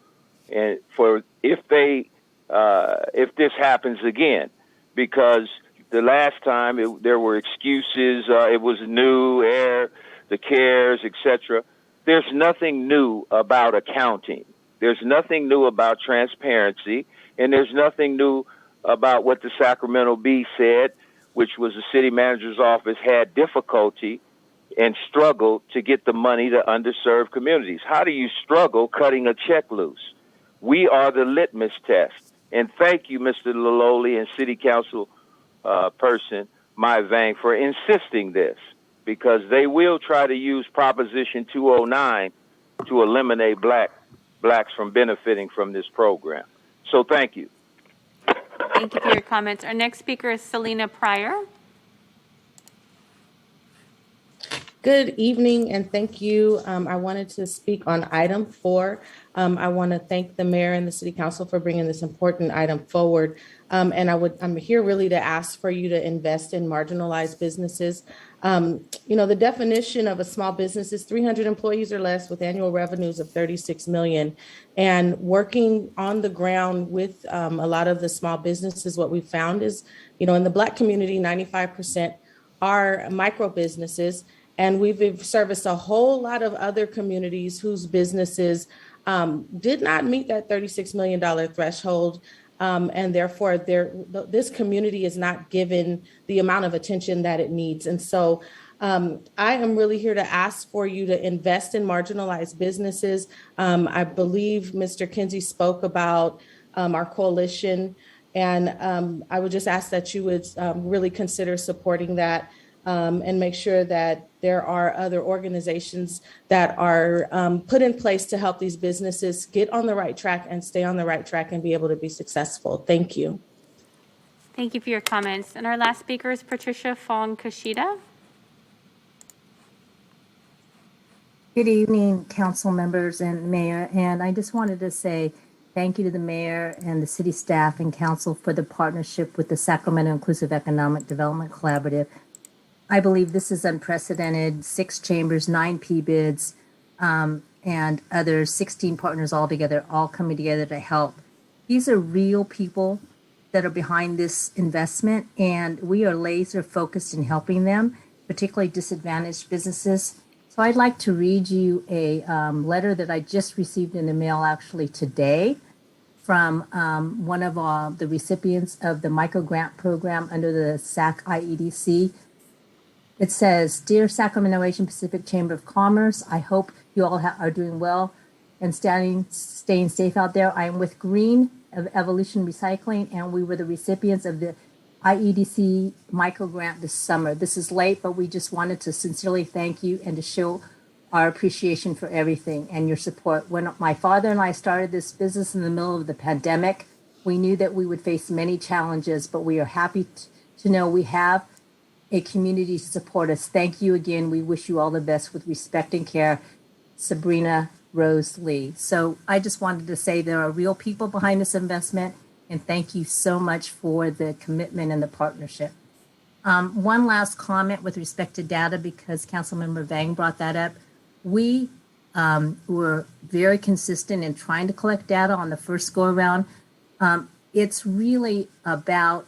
and for if this happens again, because the last time there were excuses, it was new, air, the CARES, etc. There's nothing new about accounting. There's nothing new about transparency, and there's nothing new about what the Sacramento Bee said, which was the city manager's office had difficulty and struggled to get the money to underserved communities. How do you struggle cutting a check loose? We are the litmus test. And thank you, Mr. Laloli and City Council person, Mai Vang, for insisting this, because they will try to use Proposition 209 to eliminate blacks from benefiting from this program. So thank you. Thank you for your comments. Our next speaker is Selena Pryor. Good evening, and thank you. I wanted to speak on item 4. I want to thank the mayor and the city council for bringing this important item forward. And I'm here really to ask for you to invest in marginalized businesses. The definition of a small business is 300 employees or less with annual revenues of 36 million. And working on the ground with a lot of the small businesses, what we found is, in the Black community, 95% are micro businesses. And we've serviced a whole lot of other communities whose businesses did not meet that $36 million threshold. And therefore, this community is not given the amount of attention that it needs. And so I am really here to ask for you to invest in marginalized businesses. I believe Mr. Kinsey spoke about our coalition, and I would just ask that you would really consider supporting that. And make sure that there are other organizations that are put in place to help these businesses get on the right track and stay on the right track and be able to be successful. Thank you. Thank you for your comments. And our last speaker is Patricia Fong Kashida. Good evening, council members and mayor. And I just wanted to say thank you to the mayor and the city staff and council for the partnership with the Sacramento Inclusive Economic Development Collaborative. I believe this is unprecedented. 6 chambers, 9 PBIDs, and others, 16 partners altogether, all coming together to help. These are real people that are behind this investment, and we are laser focused in helping them. particularly disadvantaged businesses. So I'd like to read you a letter that I just received in the mail actually today from one of the recipients of the micro grant program under the SAC IEDC. It says, "Dear Sacramento Asian Pacific Chamber of Commerce, I hope you all are doing well and staying safe out there. I am with Green of Evolution Recycling, and we were the recipients of the IEDC micro grant this summer. This is late, but we just wanted to sincerely thank you and to show our appreciation for everything and your support. When my father and I started this business in the middle of the pandemic, we knew that we would face many challenges, but we are happy to know we have a community to support us. Thank you again. We wish you all the best with respect and care. Sabrina Rose Lee." So I just wanted to say there are real people behind this investment, and thank you so much for the commitment and the partnership. One last comment with respect to data, because Councilmember Vang brought that up. We were very consistent in trying to collect data on the first go around. It's really about,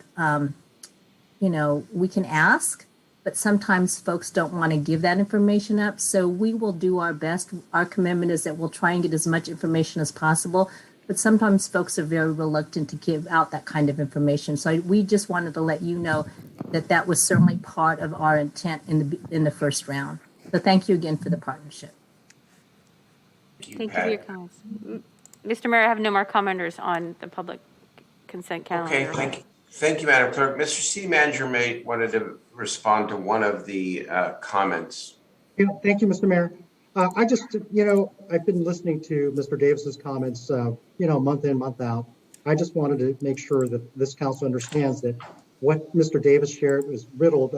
we can ask, but sometimes folks don't want to give that information up. So we will do our best. Our commitment is that we'll try and get as much information as possible, but sometimes folks are very reluctant to give out that kind of information. So we just wanted to let you know that that was certainly part of our intent in the first round. So thank you again for the partnership. Thank you for your comments. Mr. Mayor, I have no more commenters on the public consent calendar. Okay, thank you. Thank you, Madam Clerk. Mr. City Manager may wanted to respond to one of the comments. Yeah, thank you, Mr. Mayor. I just, I've been listening to Mr. Davis's comments, month in, month out. I just wanted to make sure that this council understands that what Mr. Davis shared was riddled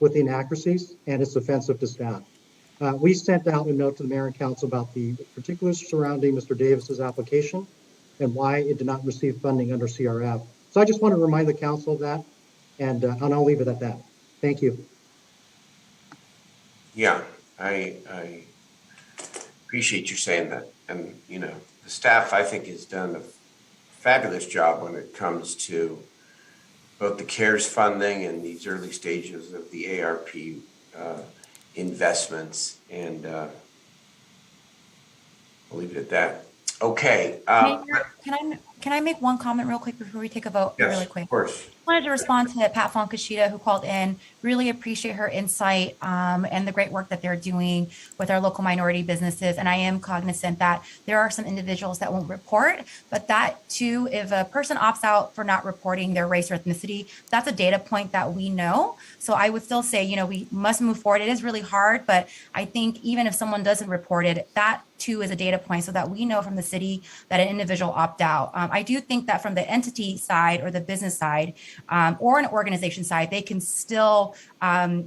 with inaccuracies, and it's offensive to staff. We sent out a note to the mayor and council about the particulars surrounding Mr. Davis's application and why it did not receive funding under CRF. So I just want to remind the council of that, and I'll leave it at that. Thank you. Yeah, I appreciate you saying that. And, the staff, I think, has done a fabulous job when it comes to both the CARES funding and these early stages of the ARP investments. And I'll leave it at that. Okay. Mayor, can I make one comment real quick before we take a vote? Yes, really quick. Of course. I wanted to respond to Pat Fonkashita, who called in. Really appreciate her insight and the great work that they're doing with our local minority businesses. And I am cognizant that there are some individuals that won't report, but that too, if a person opts out for not reporting their race or ethnicity, that's a data point that we know. So I would still say, we must move forward. It is really hard, but I think even if someone doesn't report it, that too is a data point so that we know from the city that an individual opt out. I do think that from the entity side or the business side or an organization side, they can still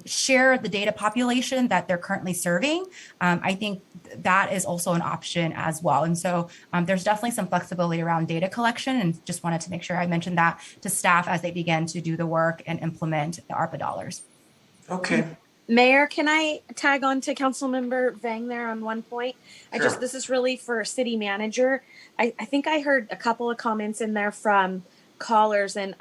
share the data population that they're currently serving. I think that is also an option as well. And so there's definitely some flexibility around data collection, and just wanted to make sure I mentioned that to staff as they begin to do the work and implement the ARPA dollars. Okay. Mayor, can I tag on to Councilmember Vang there on one point? Sure. This is really for city manager. I think I heard a couple of comments in there from callers, and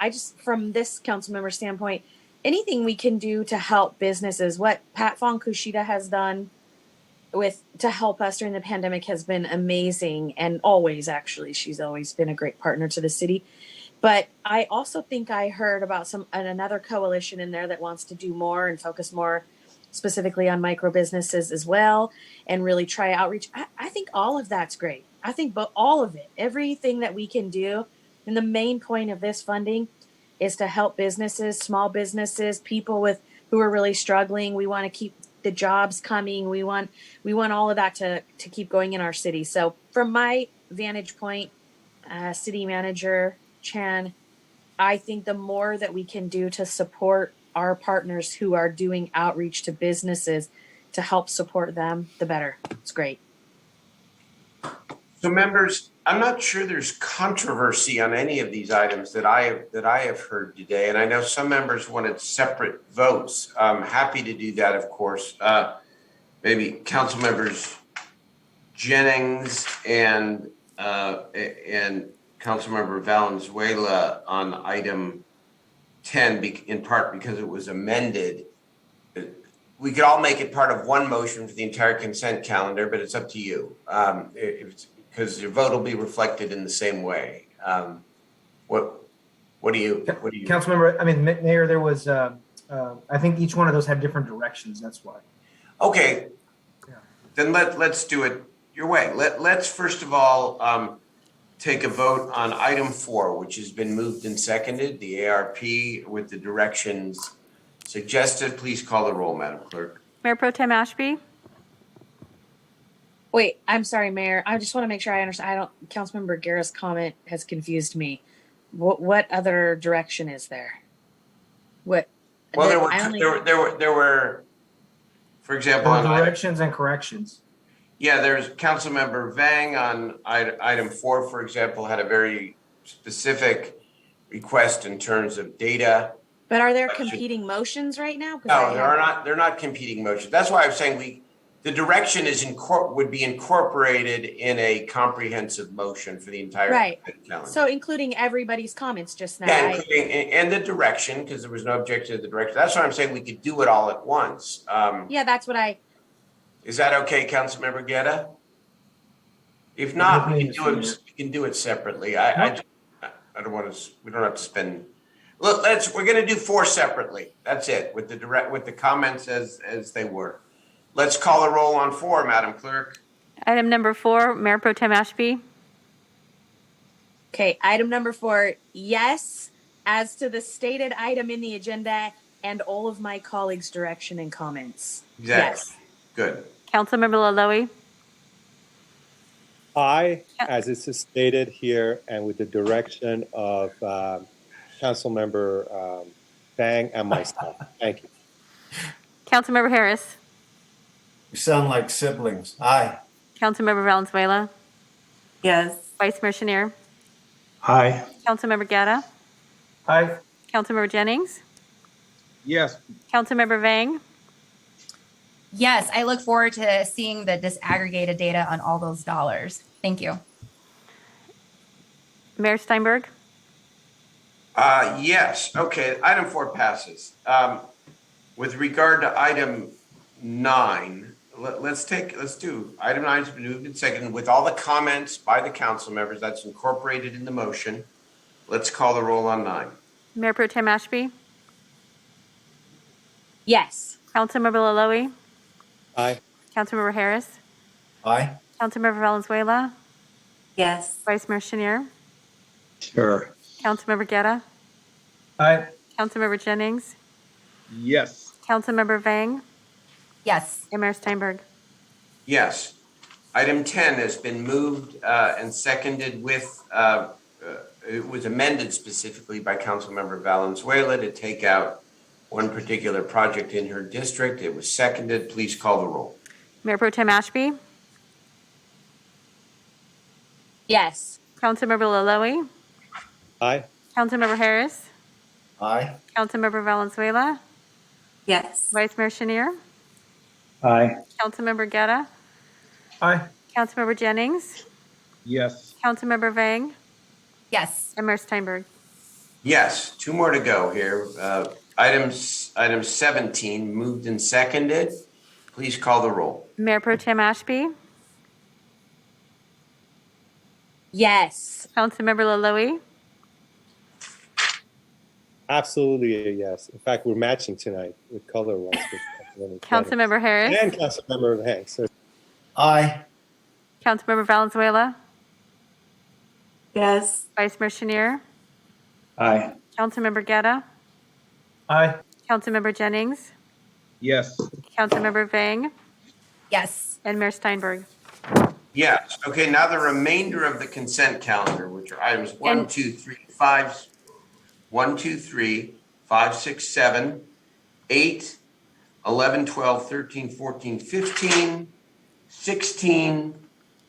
from this council member standpoint, anything we can do to help businesses, what Pat Fonkashita has done to help us during the pandemic has been amazing, and always, actually, she's always been a great partner to the city. But I also think I heard about another coalition in there that wants to do more and focus more specifically on micro businesses as well, and really try outreach. I think all of that's great. I think all of it, everything that we can do. And the main point of this funding is to help businesses, small businesses, people who are really struggling. We want to keep the jobs coming. We want all of that to keep going in our city. So from my vantage point, city manager Chan, I think the more that we can do to support our partners who are doing outreach to businesses to help support them, the better. It's great. So members, I'm not sure there's controversy on any of these items that I have heard today. And I know some members wanted separate votes. I'm happy to do that, of course. Maybe council members Jennings and Councilmember Valenzuela on item 10, in part because it was amended. we could all make it part of one motion for the entire consent calendar, but it's up to you. Because your vote will be reflected in the same way. What do you? Councilmember, I mean, Mayor, there was, I think each one of those had different directions. That's why. Okay, then let's do it your way. Let's first of all take a vote on item 4, which has been moved and seconded, the ARP with the directions suggested. Please call the roll, Madam Clerk. Mayor Pro Tem Ashby, Wait, I'm sorry, Mayor. I just want to make sure I understand. Councilmember Guerra's comment has confused me. What other direction is there? What? Well, there were, for example, on Directions and corrections. yeah, there's Councilmember Vang on item 4, for example, had a very specific request in terms of data. But are there competing motions right now? 'Cause No, there are not. They're not competing motions. That's why I'm saying the direction would be incorporated in a comprehensive motion for the entire Right. calendar. So including everybody's comments just now. Yeah, including and the direction, because there was no objection to the direction. That's why I'm saying we could do it all at once. Yeah, that's what I. Is that okay, Councilmember Guerra? If not, we can do it separately. I don't want to. We don't have to spend. Look, we're going to do 4 separately. That's it with the comments as they were. Let's call a roll on 4, Madam Clerk. item number 4, Mayor Pro Tem Ashby, Okay, item number 4, yes, as to the stated item in the agenda and all of my colleagues' direction and comments. Exactly. Yes. Good. Councilmember Laloye, Aye, as it's stated here and with the direction of Councilmember Vang and myself. Thank you. Councilmember Harris, You sound like siblings. Aye. Councilmember Valenzuela, Yes. Vice Mayor Chenier, Aye. Councilmember Guerra, Aye. Councilmember Jennings, Yes. Councilmember Vang, Yes, I look forward to seeing the disaggregated data on all those dollars. Thank you. Mayor Steinberg, Yes. Okay. Item 4 passes. With regard to item 9, let's do item 9 has been moved and seconded with all the comments by the council members. That's incorporated in the motion. Let's call the roll on 9. Mayor Pro Tem Ashby, Yes. Councilmember Laloye, Aye. Councilmember Harris, Aye. Councilmember Valenzuela, Yes. Vice Mayor Chenier, Sure. Councilmember Guerra, Aye. Councilmember Jennings, Yes. Councilmember Vang, Yes. and Mayor Steinberg. Yes. Item 10 has been moved and seconded with, it was amended specifically by Councilmember Valenzuela to take out one particular project in her district. It was seconded. Please call the roll. Mayor Pro Tem Ashby, Yes. Councilmember Laloye, Aye. Councilmember Harris, Aye. Councilmember Valenzuela, Yes. Vice Mayor Chenier, Aye. Councilmember Guerra, Aye. Councilmember Jennings, Yes. Councilmember Vang, Yes. and Mayor Steinberg. Yes, 2 more to go here. Item 17 moved and seconded. Please call the roll. Mayor Pro Tem Ashby, Yes. Councilmember Laloye, Absolutely a yes. In fact, we're matching tonight with color ones. Councilmember Harris, And Councilmember Vang. So Aye. Councilmember Valenzuela, Yes. Vice Mayor Chenier, Aye. Councilmember Guerra, Aye. Councilmember Jennings, Yes. Councilmember Vang, Yes. and Mayor Steinberg. Yes. Okay, now the remainder of the consent calendar, which are items 1, 2, 3, 5, 1, 2, 3, 5, 6, 7, 8, 11, 12, 13, 14, 15, 16,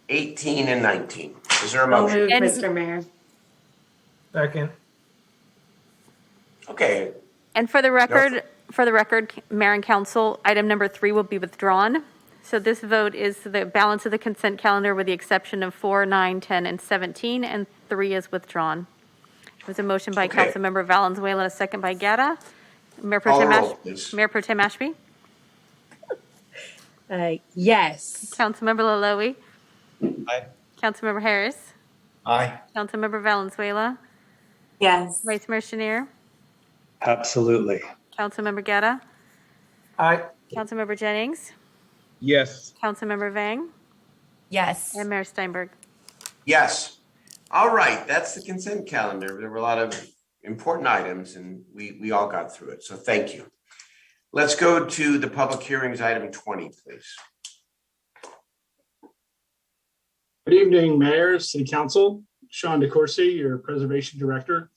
18, and 19. Is there a So motion? moved, And- Mr. Mayor. Second. Okay. And for the record, Mayor and Council, item number 3 will be withdrawn. So this vote is the balance of the consent calendar with the exception of 4, 9, 10, and 17, and 3 is withdrawn. It was a motion by Okay. Councilmember Valenzuela, a second by Guerra. Mayor Pro Call Tem the roll, please. Mayor Pro Tem Ashby, Yes. Councilmember Laloe, Aye. Councilmember Harris, Aye. Councilmember Valenzuela, Yes. Vice Mayor Chenier, Absolutely. Councilmember Guerra, Aye. Councilmember Jennings, Yes. Councilmember Vang, Yes. and Mayor Steinberg. Yes. All right, that's the consent calendar. There were a lot of important items and we all got through it. So thank you. Let's go to the public hearings, item 20, please. Good evening, Mayor, City Council. Sean DeCourcy, your Preservation Director.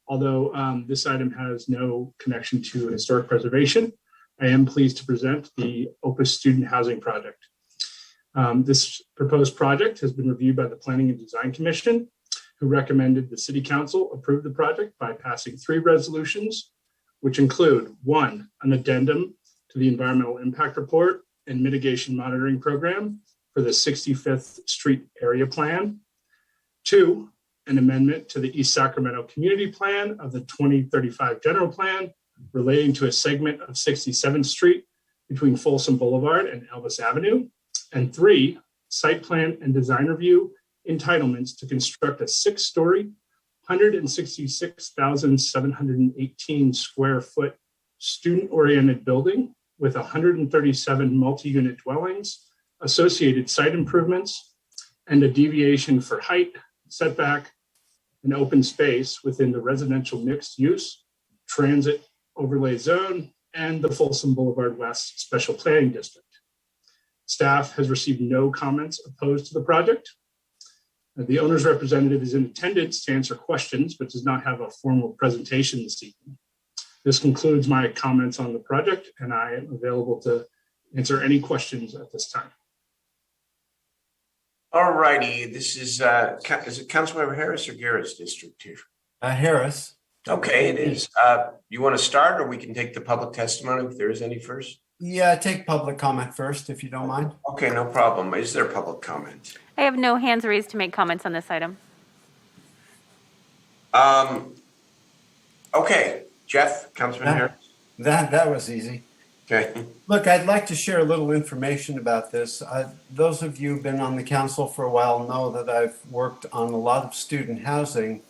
Although this item has no connection to historic preservation, I am pleased to present the Opus Student Housing Project. This proposed project has been reviewed by the Planning and Design Commission, who recommended the City Council approve the project by passing 3 resolutions, which include 1, an addendum to the Environmental Impact Report and Mitigation Monitoring Program for the 65th Street Area Plan, 2, an amendment to the East Sacramento Community Plan of the 2035 General Plan relating to a segment of 67th Street between Folsom Boulevard and Elvis Avenue, and 3, site plan and design review entitlements to construct a 6-story, 166,718 square foot student-oriented building with 137 multi-unit dwellings, associated site improvements, and a deviation for height, setback, and open space within the residential mixed use, transit overlay zone, and the Folsom Boulevard West Special Planning District. Staff has received no comments opposed to the project. The owner's representative is in attendance to answer questions, but does not have a formal presentation this evening. This concludes my comments on the project, and I am available to answer any questions at this time. All righty, this is it Councilmember Harris or Garrett's district here? Harris. Okay, it is. You want to start or we can take the public testimony if there is any first? Yeah, take public comment first, if you don't mind. Okay, no problem. Is there public comment? I have no hands raised to make comments on this item. Okay, Jeff, Councilman Harris. That was easy. Okay. Look, I'd like to share a little information about this. Those of you who've been on the council for a while know that I've worked on a lot of student housing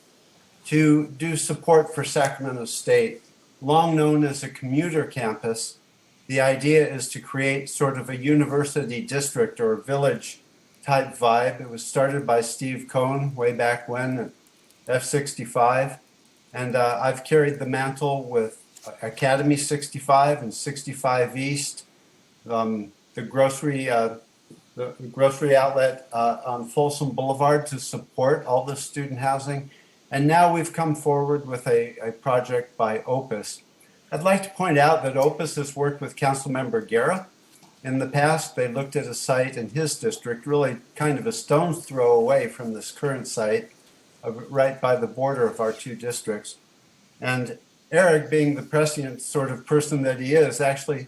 to do support for Sacramento State. Long known as a commuter campus, the idea is to create sort of a university district or village type vibe. It was started by Steve Cohn way back when at F65. And I've carried the mantle with Academy 65 and 65 East, the grocery outlet on Folsom Boulevard to support all the student housing. And now we've come forward with a project by Opus. I'd like to point out that Opus has worked with Councilmember Guerra. In the past, they looked at a site in his district, really kind of a stone's throw away from this current site, right by the border of our 2 districts. And Eric, being the prescient sort of person that he is, actually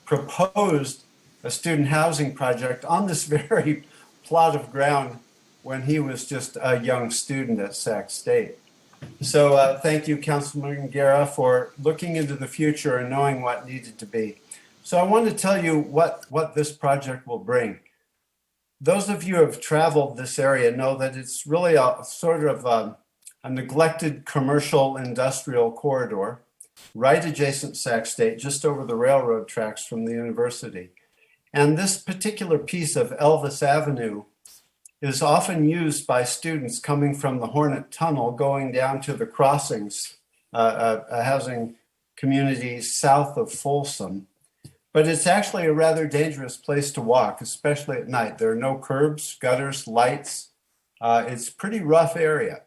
proposed a student housing project on this very plot of ground when he was just a young student at Sac State. So thank you, Councilman Guerra, for looking into the future and knowing what needed to be. So I want to tell you what this project will bring. Those of you who have traveled this area know that it's really a sort of a neglected commercial industrial corridor right adjacent Sac State, just over the railroad tracks from the university. And this particular piece of Elvis Avenue is often used by students coming from the Hornet Tunnel going down to the crossings, housing communities south of Folsom. But it's actually a rather dangerous place to walk, especially at night. There are no curbs, gutters, lights. It's a pretty rough area.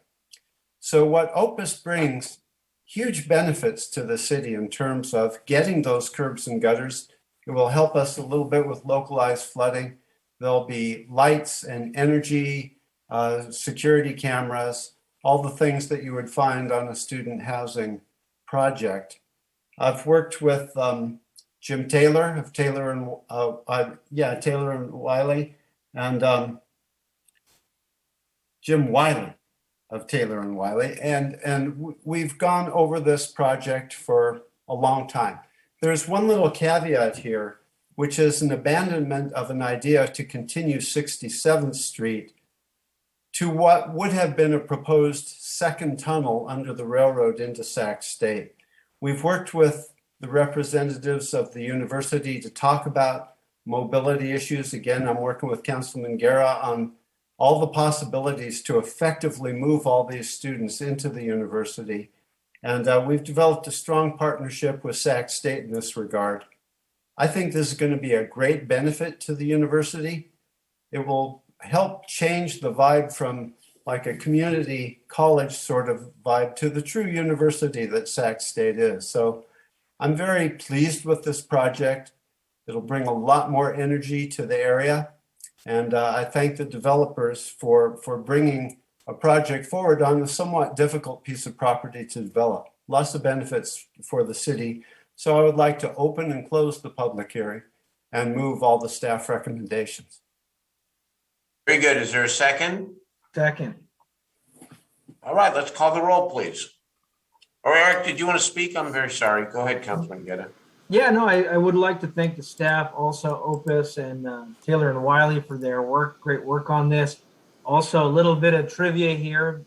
So what Opus brings, huge benefits to the city in terms of getting those curbs and gutters. It will help us a little bit with localized flooding. There'll be lights and energy, security cameras, all the things that you would find on a student housing project. I've worked with Jim Taylor of Taylor and Wiley, and Jim Wiley of Taylor and Wiley, and we've gone over this project for a long time. There's one little caveat here. which is an abandonment of an idea to continue 67th Street to what would have been a proposed second tunnel under the railroad into Sac State. We've worked with the representatives of the university to talk about mobility issues. Again, I'm working with Councilman Guerra on all the possibilities to effectively move all these students into the university. And we've developed a strong partnership with Sac State in this regard. I think this is going to be a great benefit to the university. It will help change the vibe from like a community college sort of vibe to the true university that Sac State is. So I'm very pleased with this project. It'll bring a lot more energy to the area. And I thank the developers for bringing a project forward on a somewhat difficult piece of property to develop. Lots of benefits for the city. So I would like to open and close the public hearing and move all the staff recommendations. Very good. Is there a second? Second. All right, let's call the roll, please. Or Eric, did you want to speak? I'm very sorry. Go ahead, Councilman Guerra. Yeah, no, I would like to thank the staff, also Opus and Taylor and Wiley for their work, great work on this. Also, a little bit of trivia here.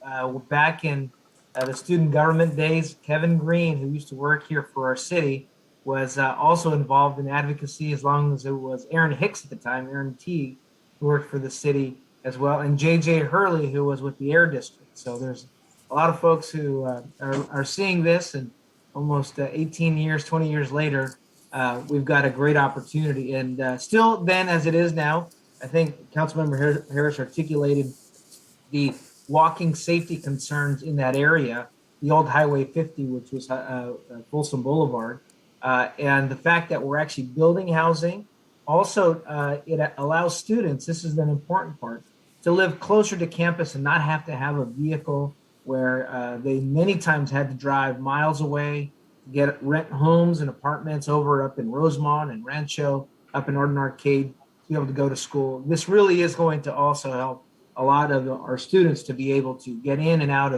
Back in the student government days, Kevin Green, who used to work here for our city, was also involved in advocacy as long as it was Aaron Hicks at the time, Aaron T, who worked for the city as well, and J.J. Hurley, who was with the Air District. So there's a lot of folks who are seeing this, and almost 18 years, 20 years later, we've got a great opportunity. And still then, as it is now, I think Councilmember Harris articulated the walking safety concerns in that area, the old Highway 50, which was Folsom Boulevard, and the fact that we're actually building housing. Also, it allows students, this is an important part, to live closer to campus and not have to have a vehicle where they many times had to drive miles away, rent homes and apartments over up in Rosemont and Rancho, up in Northern Arcade, to be able to go to school. This really is going to also help a lot of our students to be able to get in and out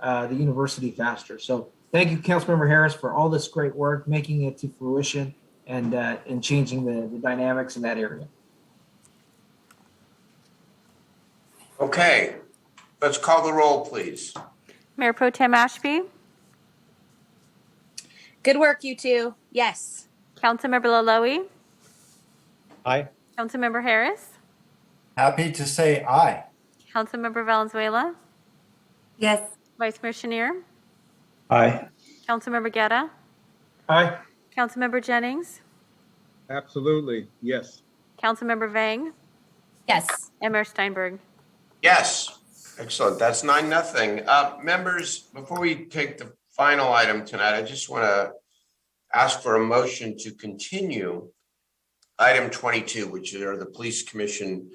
of the university faster. So thank you, Councilmember Harris, for all this great work, making it to fruition and changing the dynamics in that area. Okay, let's call the roll, please. Mayor Pro Tem Ashby, Good work, you two. Yes. Councilmember Laloe, Aye. Councilmember Harris, Happy to say aye. Councilmember Valenzuela, Yes. Vice Mayor Chenier, Aye. Councilmember Guerra, Aye. Councilmember Jennings, Absolutely, yes. Councilmember Vang, Yes. and Mayor Steinberg. Yes, excellent. That's 9-0. Members, before we take the final item tonight, I just want to ask for a motion to continue item 22, which are the Police Commission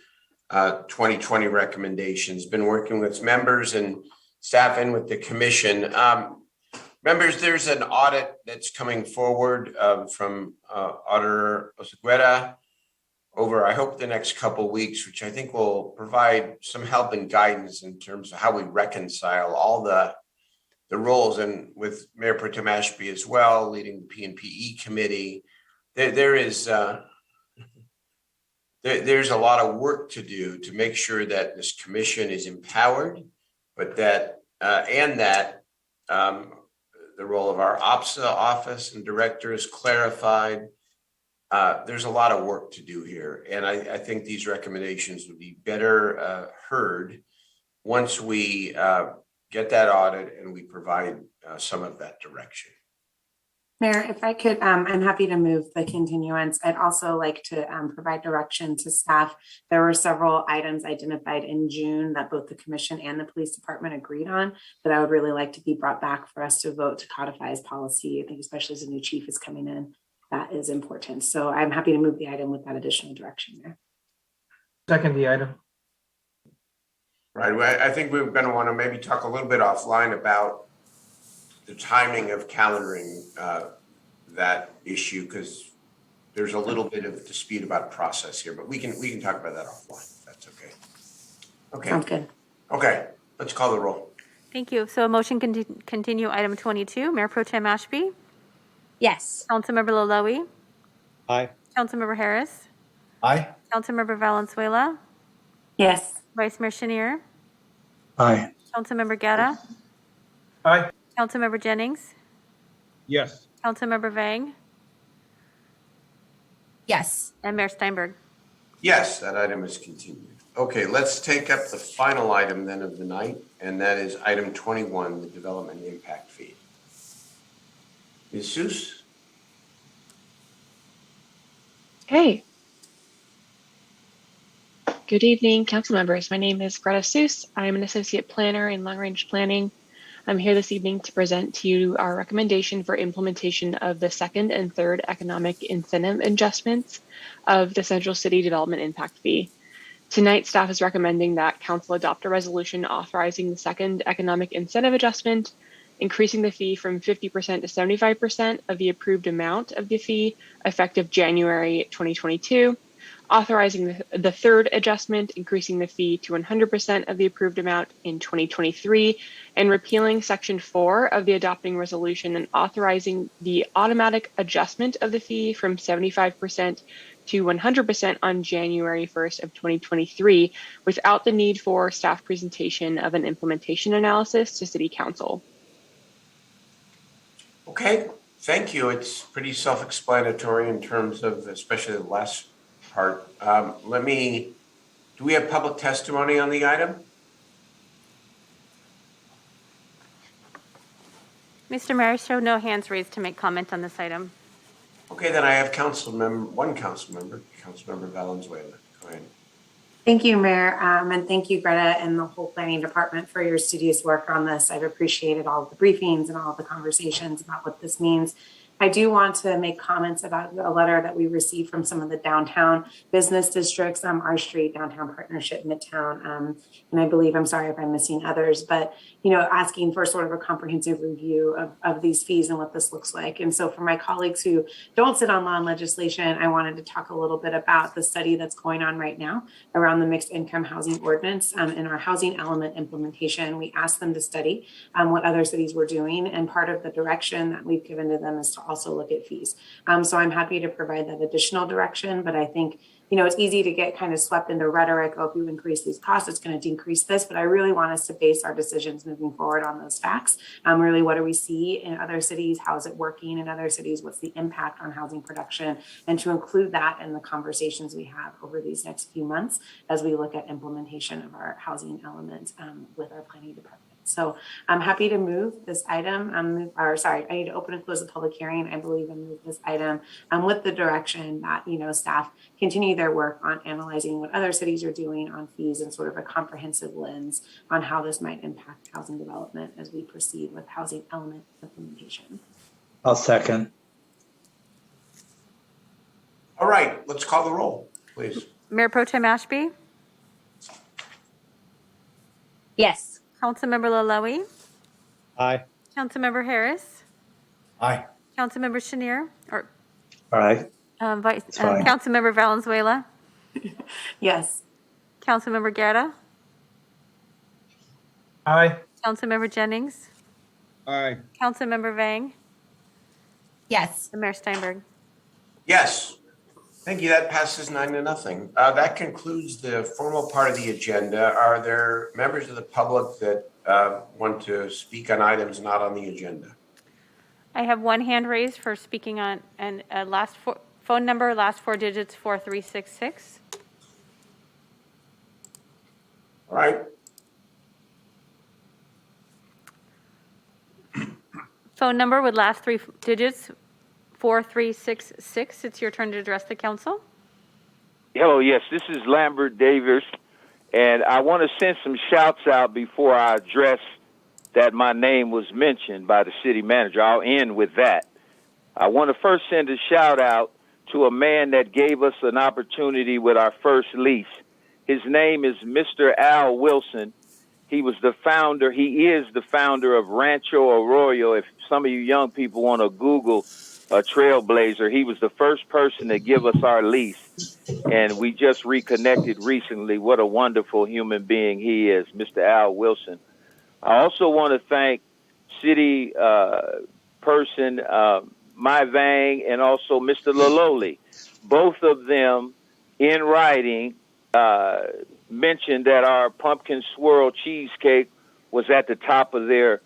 2020 recommendations. Been working with members and staff and with the commission. Members, there's an audit that's coming forward from Auditor Oseguera over, I hope, the next couple of weeks, which I think will provide some help and guidance in terms of how we reconcile all the roles, and with Mayor Pro Tem Ashby as well, leading the P&PE committee. There's a lot of work to do to make sure that this commission is empowered, but that the role of our OPSA office and director is clarified. There's a lot of work to do here. And I think these recommendations would be better heard once we get that audit and we provide some of that direction. Mayor, if I could, I'm happy to move the continuance. I'd also like to provide direction to staff. There were several items identified in June that both the commission and the police department agreed on that I would really like to be brought back for us to vote to codify as policy. I think especially as a new chief is coming in, that is important. So I'm happy to move the item with that additional direction there. Second the item. Right. Well, I think we're going to want to maybe talk a little bit offline about the timing of calendaring that issue, because there's a little bit of dispute about process here, but we can talk about that offline. If that's okay. Okay. Sounds good. Okay. Let's call the roll. Thank you. So a motion continue item 22. Mayor Pro Tem Ashby, Yes. Councilmember Laloe, Aye. Councilmember Harris. Aye. Councilmember Valenzuela. Yes. Vice Mayor Chenier. Aye. Councilmember Guerra. Aye. Councilmember Jennings. Yes. Councilmember Vang. Yes. And Mayor Steinberg. Yes, that item is continued. Okay, let's take up the final item then of the night, and that is item 21, the development impact fee. Ms. Seuss? Hey. Good evening, council members. My name is Greta Seuss. I'm an associate planner in long range planning. I'm here this evening to present to you our recommendation for implementation of the second and third economic incentive adjustments of the Central City Development Impact Fee. Tonight, staff is recommending that council adopt a resolution authorizing the second economic incentive adjustment, increasing the fee from 50% to 75% of the approved amount of the fee effective January 2022, authorizing the third adjustment, increasing the fee to 100% of the approved amount in 2023, and repealing Section 4 of the adopting resolution and authorizing the automatic adjustment of the fee from 75% to 100% on January 1st of 2023 without the need for staff presentation of an implementation analysis to City Council. Okay, thank you. It's pretty self-explanatory in terms of, especially the last part. Do we have public testimony on the item? Mr. Mayor, show no hands raised to make comment on this item. Okay, then I have one council member, Councilmember Valenzuela. Go ahead. Thank you, Mayor, and thank you, Greta, and the whole planning department for your studious work on this. I've appreciated all of the briefings and all of the conversations about what this means. I do want to make comments about a letter that we received from some of the downtown business districts, R Street, Downtown Partnership, Midtown, and I believe, I'm sorry if I'm missing others, but, asking for sort of a comprehensive review of these fees and what this looks like. And so for my colleagues who don't sit on law and legislation, I wanted to talk a little bit about the study that's going on right now around the mixed income housing ordinance. In our housing element implementation, we asked them to study what other cities were doing. And part of the direction that we've given to them is to also look at fees. So I'm happy to provide that additional direction, but I think, it's easy to get kind of swept into rhetoric. Oh, if you increase these costs, it's going to decrease this. But I really want us to base our decisions moving forward on those facts. Really, what do we see in other cities? How is it working in other cities? What's the impact on housing production? And to include that in the conversations we have over these next few months as we look at implementation of our housing element with our planning department. So I'm happy to move this item. I need to open and close the public hearing. I believe and move this item with the direction that, staff continue their work on analyzing what other cities are doing on fees and sort of a comprehensive lens on how this might impact housing development as we proceed with housing element implementation. I'll second. All right, let's call the roll, please. Mayor Pro Tem Ashby. Yes. Councilmember Laloe. Aye. Councilmember Harris. Aye. Councilmember Chenier. Aye. Councilmember Valenzuela. Yes. Councilmember Guerra. Aye. Councilmember Jennings. Aye. Councilmember Vang. Yes. And Mayor Steinberg. Yes. Thank you. That passes 9-0. That concludes the formal part of the agenda. Are there members of the public that want to speak on items not on the agenda? I have one hand raised for speaking on, and phone number, last four digits, 4366. All right. Phone number with last three digits, 4366. It's your turn to address the council. Hello, yes, this is Lambert Davis, and I want to send some shouts out before I address that my name was mentioned by the city manager. I'll end with that. I want to first send a shout out to a man that gave us an opportunity with our first lease. His name is Mr. Al Wilson. He is the founder of Rancho Arroyo. If some of you young people want to Google a trailblazer, he was the first person to give us our lease. And we just reconnected recently. What a wonderful human being he is, Mr. Al Wilson. I also want to thank city person, Mai Vang, and also Mr. Laloli both of them in writing mentioned that our pumpkin swirl cheesecake was at the top of their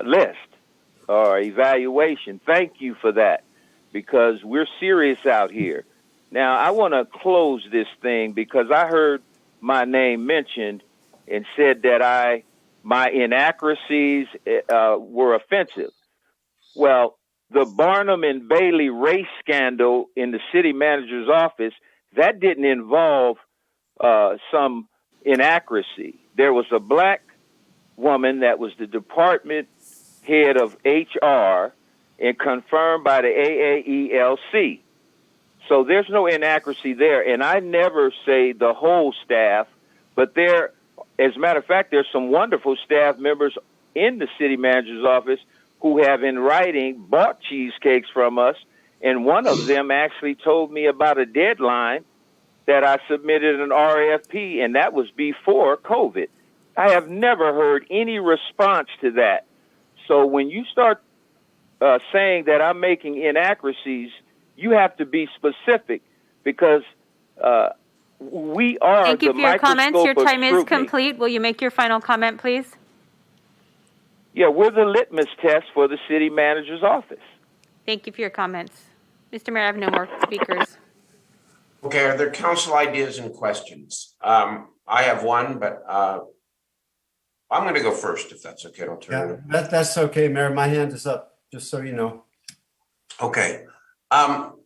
list or evaluation. Thank you for that, because we're serious out here. Now, I want to close this thing because I heard my name mentioned and said that my inaccuracies were offensive. Well, the Barnum and Bailey race scandal in the city manager's office, that didn't involve some inaccuracy. There was a black woman that was the department head of HR and confirmed by the AAELC. So there's no inaccuracy there. And I never say the whole staff, but there, as a matter of fact, there's some wonderful staff members in the city manager's office who have in writing bought cheesecakes from us. And one of them actually told me about a deadline that I submitted an RFP, and that was before COVID. I have never heard any response to that. So when you start saying that I'm making inaccuracies, you have to be specific, because we are Thank you the for your comments. Your microscope of time is scrutiny. complete. Will you make your final comment, please? Yeah, we're the litmus test for the city manager's office. Thank you for your comments. Mr. Mayor, I have no more speakers. Okay, are there council ideas and questions? I have one, but I'm going to go first, if that's okay. I'll turn it over. That's okay, Mayor. My hand is up, just so you know. Okay. Hold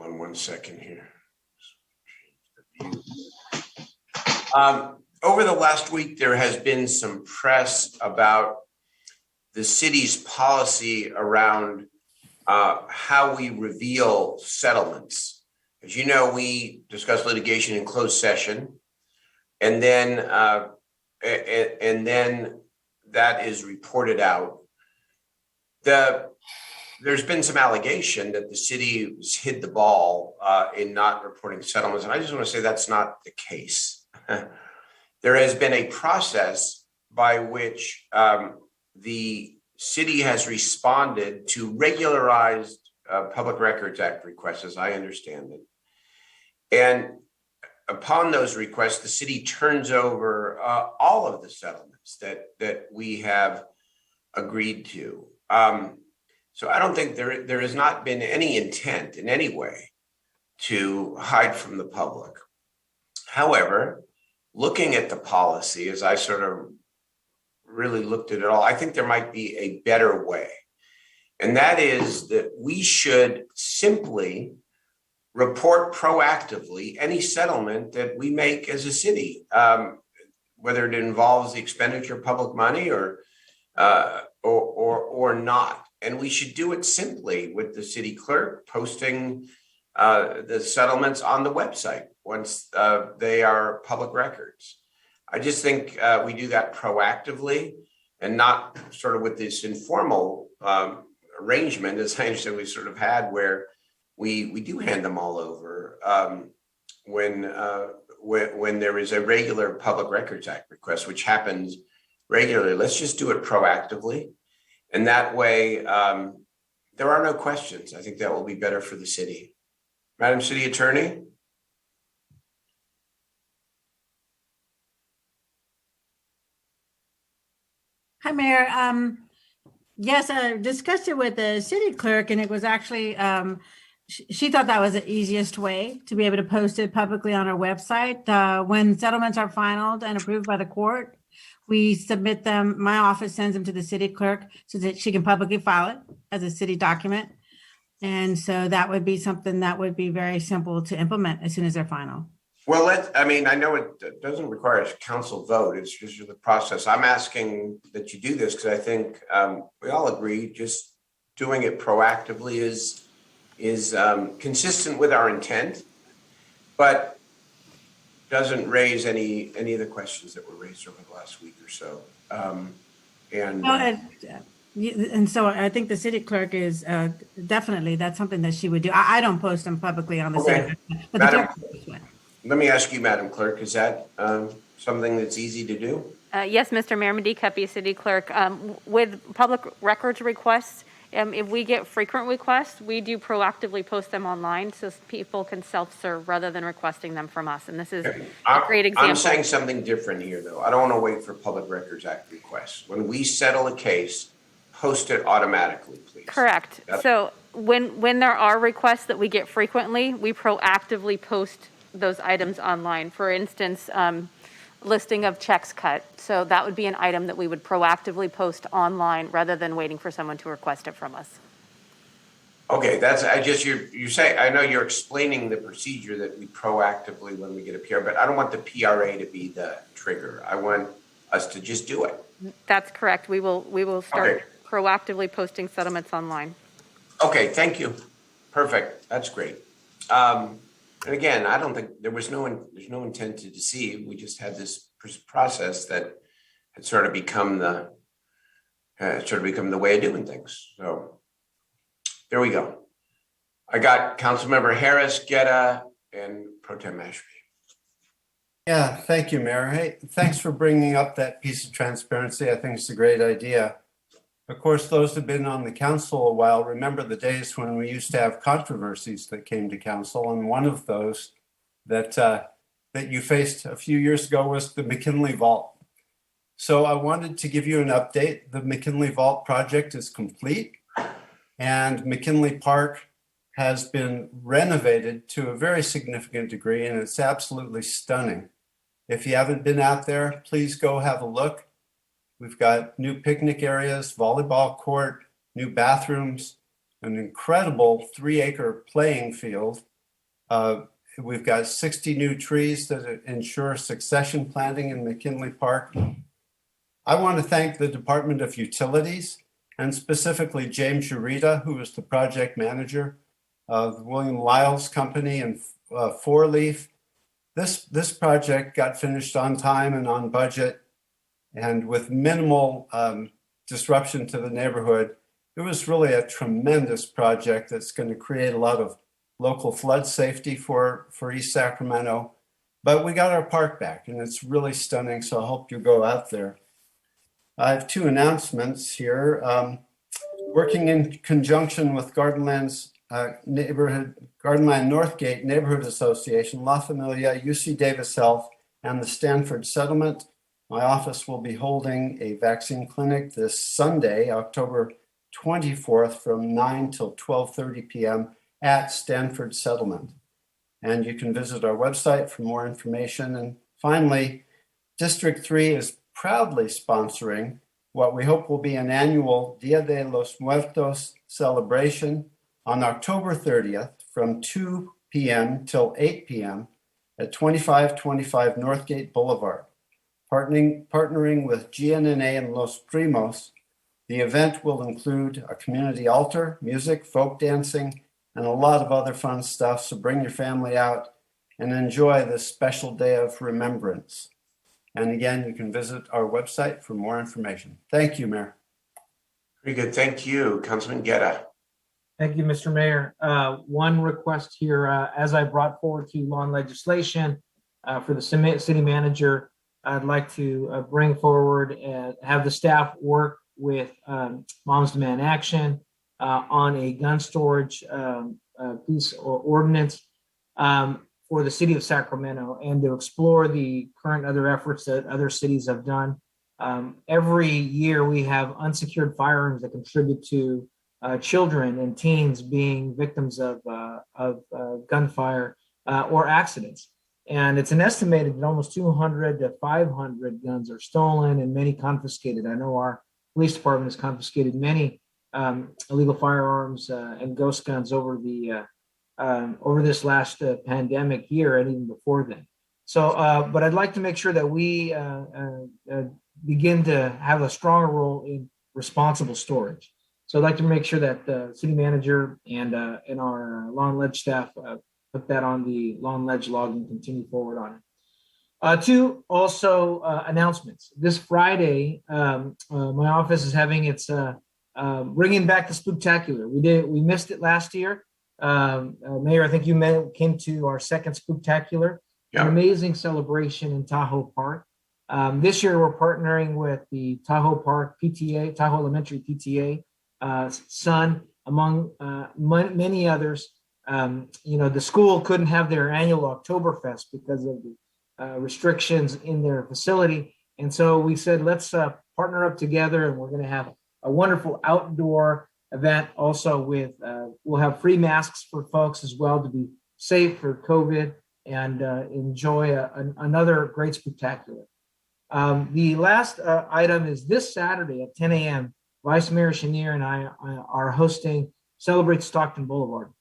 on one second here. Over the last week, there has been some press about the city's policy around how we reveal settlements. As you know, we discuss litigation in closed session, and then that is reported out. There's been some allegation that the city hid the ball in not reporting settlements, and I just want to say that's not the case. There has been a process by which the city has responded to regularized Public Records Act requests, as I understand it. And upon those requests, the city turns over all of the settlements that we have agreed to. So I don't think there has not been any intent in any way to hide from the public. However, looking at the policy, as I sort of really looked at it all, I think there might be a better way. And that is that we should simply report proactively any settlement that we make as a city, whether it involves the expenditure of public money or not. And we should do it simply with the city clerk posting the settlements on the website once they are public records. I just think we do that proactively and not sort of with this informal arrangement, as I understand we sort of had, where we do hand them all over when there is a regular Public Records Act request, which happens regularly. Let's just do it proactively. And that way, there are no questions. I think that will be better for the city. Madam City Attorney? Hi, Mayor. Yes, I discussed it with the city clerk, and it was actually, she thought that was the easiest way to be able to post it publicly on our website. When settlements are finalized and approved by the court, we submit them, my office sends them to the city clerk so that she can publicly file it as a city document. And so that would be something that would be very simple to implement as soon as they're final. Well, I know it doesn't require a council vote. It's just the process. I'm asking that you do this because I think we all agree just doing it proactively is consistent with our intent, but doesn't raise any of the questions that were raised over the last week or so. And so I think the city clerk is definitely, that's something that she would do. I don't post them publicly on the Okay. city, but the clerk would. Let me ask you, Madam Clerk, is that something that's easy to do? Yes, Mr. Mayor, Medici, City Clerk. With public records requests, If we get frequent requests, we do proactively post them online so people can self-serve rather than requesting them from us. And this is a great example. I'm saying something different here, though. I don't want to wait for Public Records Act requests. When we settle a case, post it automatically, please. Correct. So when there are requests that we get frequently, we proactively post those items online. For instance, listing of checks cut. So that would be an item that we would proactively post online rather than waiting for someone to request it from us. Okay, you say, I know you're explaining the procedure that we proactively when we get a PR, but I don't want the PRA to be the trigger. I want us to just do it. That's correct. We will start proactively posting settlements online. Okay, thank you. Perfect. That's great. And again, I don't think there's no intent to deceive. We just had this process that had sort of become the way of doing things. So there we go. I got Councilmember Harris, Guerra, and Pro Tem Mashpee. Yeah, thank you, Mayor. Hey, thanks for bringing up that piece of transparency. I think it's a great idea. Of course, those who've been on the council a while remember the days when we used to have controversies that came to council, and one of those that you faced a few years ago was the McKinley Vault. So I wanted to give you an update. The McKinley Vault project is complete, and McKinley Park has been renovated to a very significant degree, and it's absolutely stunning. If you haven't been out there, please go have a look. We've got new picnic areas, volleyball court, new bathrooms, an incredible 3-acre playing field. We've got 60 new trees that ensure succession planting in McKinley Park. I want to thank the Department of Utilities and specifically James Urita, who is the project manager of the William Lyles Company and Four Leaf. This project got finished on time and on budget, and with minimal disruption to the neighborhood. It was really a tremendous project that's going to create a lot of local flood safety for East Sacramento. But we got our park back, and it's really stunning, so I hope you go out there. I have 2 announcements here. Working in conjunction with Gardenland Northgate Neighborhood Association, La Familia, UC Davis Health, and the Stanford Settlement, my office will be holding a vaccine clinic this Sunday, October 24th from 9 till 12:30 p.m. at Stanford Settlement. And you can visit our website for more information. And finally, District 3 is proudly sponsoring what we hope will be an annual Dia de los Muertos celebration on October 30th from 2 p.m. till 8 p.m. at 2525 Northgate Boulevard. Partnering with GNNA and Los Primos, the event will include a community altar, music, folk dancing, and a lot of other fun stuff. So bring your family out and enjoy this special day of remembrance. And again, you can visit our website for more information. Thank you, Mayor. Very good. Thank you, Councilman Guerra. Thank you, Mr. Mayor. One request here, as I brought forward to you law and legislation for the city manager, I'd like to bring forward and have the staff work with Moms Demand Action on a gun storage piece or ordinance for the city of Sacramento, and to explore the current other efforts that other cities have done. Every year we have unsecured firearms that contribute to children and teens being victims of gunfire or accidents. And it's an estimated that almost 200 to 500 guns are stolen and many confiscated. I know our police department has confiscated many illegal firearms and ghost guns over this last pandemic year and even before then. So, but I'd like to make sure that we begin to have a stronger role in responsible storage. So I'd like to make sure that the city manager and our law and ledge staff put that on the law and ledge log and continue forward on it. 2 also announcements. This Friday, my office is having its bringing back the Spooktacular. We missed it last year. Mayor, I think you came to our second Spooktacular. An amazing celebration in Tahoe Park. This year, we're partnering with the Tahoe Park PTA, Tahoe Elementary PTA, son, among many others. The school couldn't have their annual Oktoberfest because of the restrictions in their facility. And so we said, let's partner up together, and we're going to have a wonderful outdoor event also with, we'll have free masks for folks as well to be safe for COVID and enjoy another great spectacular. The last item is this Saturday at 10 a.m. Vice Mayor Chenier and I are hosting Celebrate Stockton Boulevard.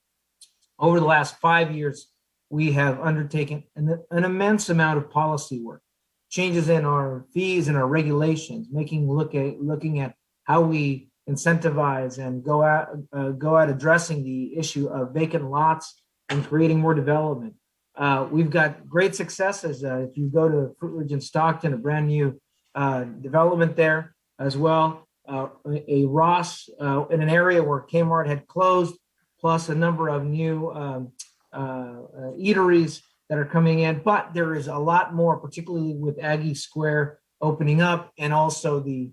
Over the last 5 years, we have undertaken an immense amount of policy work, changes in our fees and our regulations, looking at how we incentivize and go out addressing the issue of vacant lots and creating more development. We've got great successes. If you go to Fruit Ridge in Stockton, a brand new development there as well. A Ross in an area where Kmart had closed, plus a number of new eateries that are coming in. But there is a lot more, particularly with Aggie Square opening up, and also the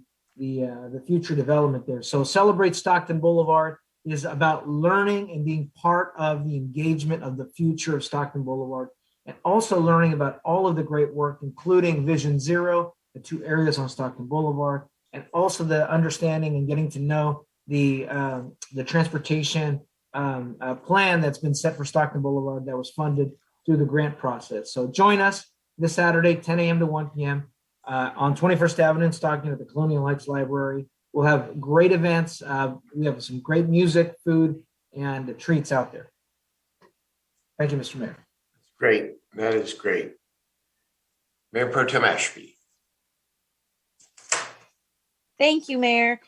future development there. So Celebrate Stockton Boulevard is about learning and being part of the engagement of the future of Stockton Boulevard, and also learning about all of the great work, including Vision Zero, the 2 areas on Stockton Boulevard, and also the understanding and getting to know the transportation plan that's been set for Stockton Boulevard that was funded through the grant process. So join us this Saturday, 10 a.m. to 1 p.m. On 21st Avenue in Stockton at the Colonial Heights Library. We'll have great events. We have some great music, food, and treats out there. Thank you, Mr. Mayor. Great. That is great. Mayor Pro Tem Ashby. Thank you, Mayor.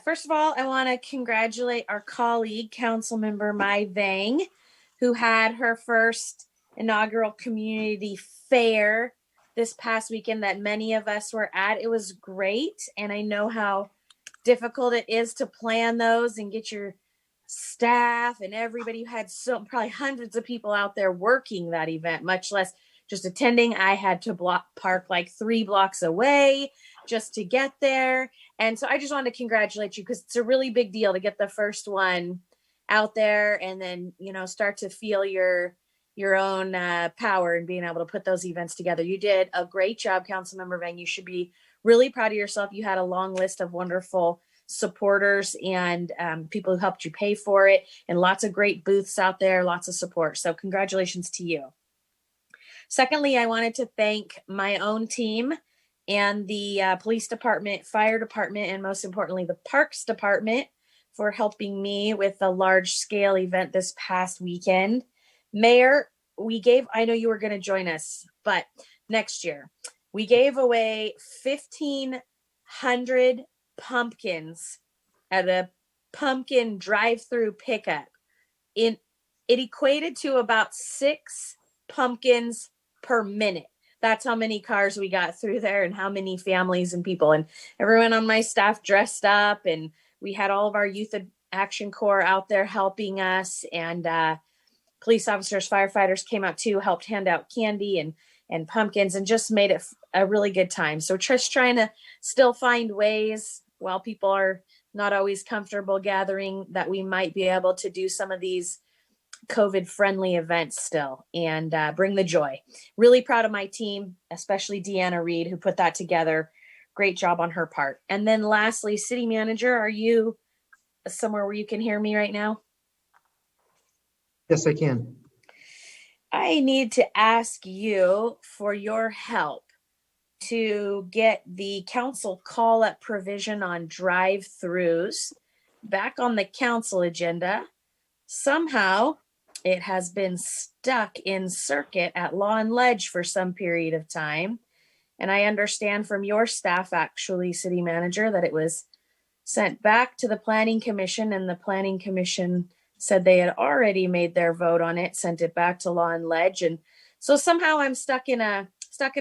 First of all, I want to congratulate our colleague, Councilmember Mai Vang, who had her first inaugural community fair this past weekend that many of us were at. It was great, and I know how difficult it is to plan those and get your staff and everybody. You had probably hundreds of people out there working that event, much less just attending. I had to park like 3 blocks away just to get there. And so I just wanted to congratulate you, because it's a really big deal to get the first one out there and then, start to feel your own power and being able to put those events together. You did a great job, Councilmember Vang. You should be really proud of yourself. You had a long list of wonderful supporters and people who helped you pay for it, and lots of great booths out there, lots of support. So congratulations to you. Secondly, I wanted to thank my own team and the police department, fire department, and most importantly, the parks department for helping me with the large scale event this past weekend. Mayor, I know you were going to join us, but next year, we gave away 1,500 pumpkins at a pumpkin drive-through pickup. It equated to about 6 pumpkins per minute. That's how many cars we got through there and how many families and people. And everyone on my staff dressed up, and we had all of our Youth Action Corps out there helping us, and police officers, firefighters came out too, helped hand out candy and pumpkins, and just made it a really good time. So just trying to still find ways, while people are not always comfortable gathering, that we might be able to do some of these COVID-friendly events still and bring the joy. Really proud of my team, especially Deanna Reed, who put that together. Great job on her part. And then lastly, City Manager, are you somewhere where you can hear me right now? Yes, I can. I need to ask you for your help to get the council call-up provision on drive-throughs back on the council agenda. Somehow, it has been stuck in circuit at Law and Ledge for some period of time. And I understand from your staff, actually, City Manager, that it was sent back to the Planning Commission, and the Planning Commission said they had already made their vote on it, sent it back to Law and Ledge. And so somehow I'm stuck in a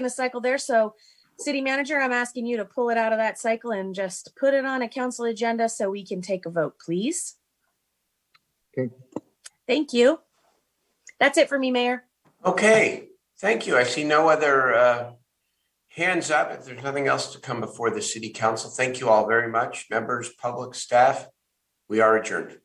cycle there. So City Manager, I'm asking you to pull it out of that cycle and just put it on a council agenda so we can take a vote, please. Okay. Thank you. That's it for me, Mayor. Okay, thank you. I see no other hands up. If there's nothing else to come before the City Council, thank you all very much. Members, public, staff, We are adjourned.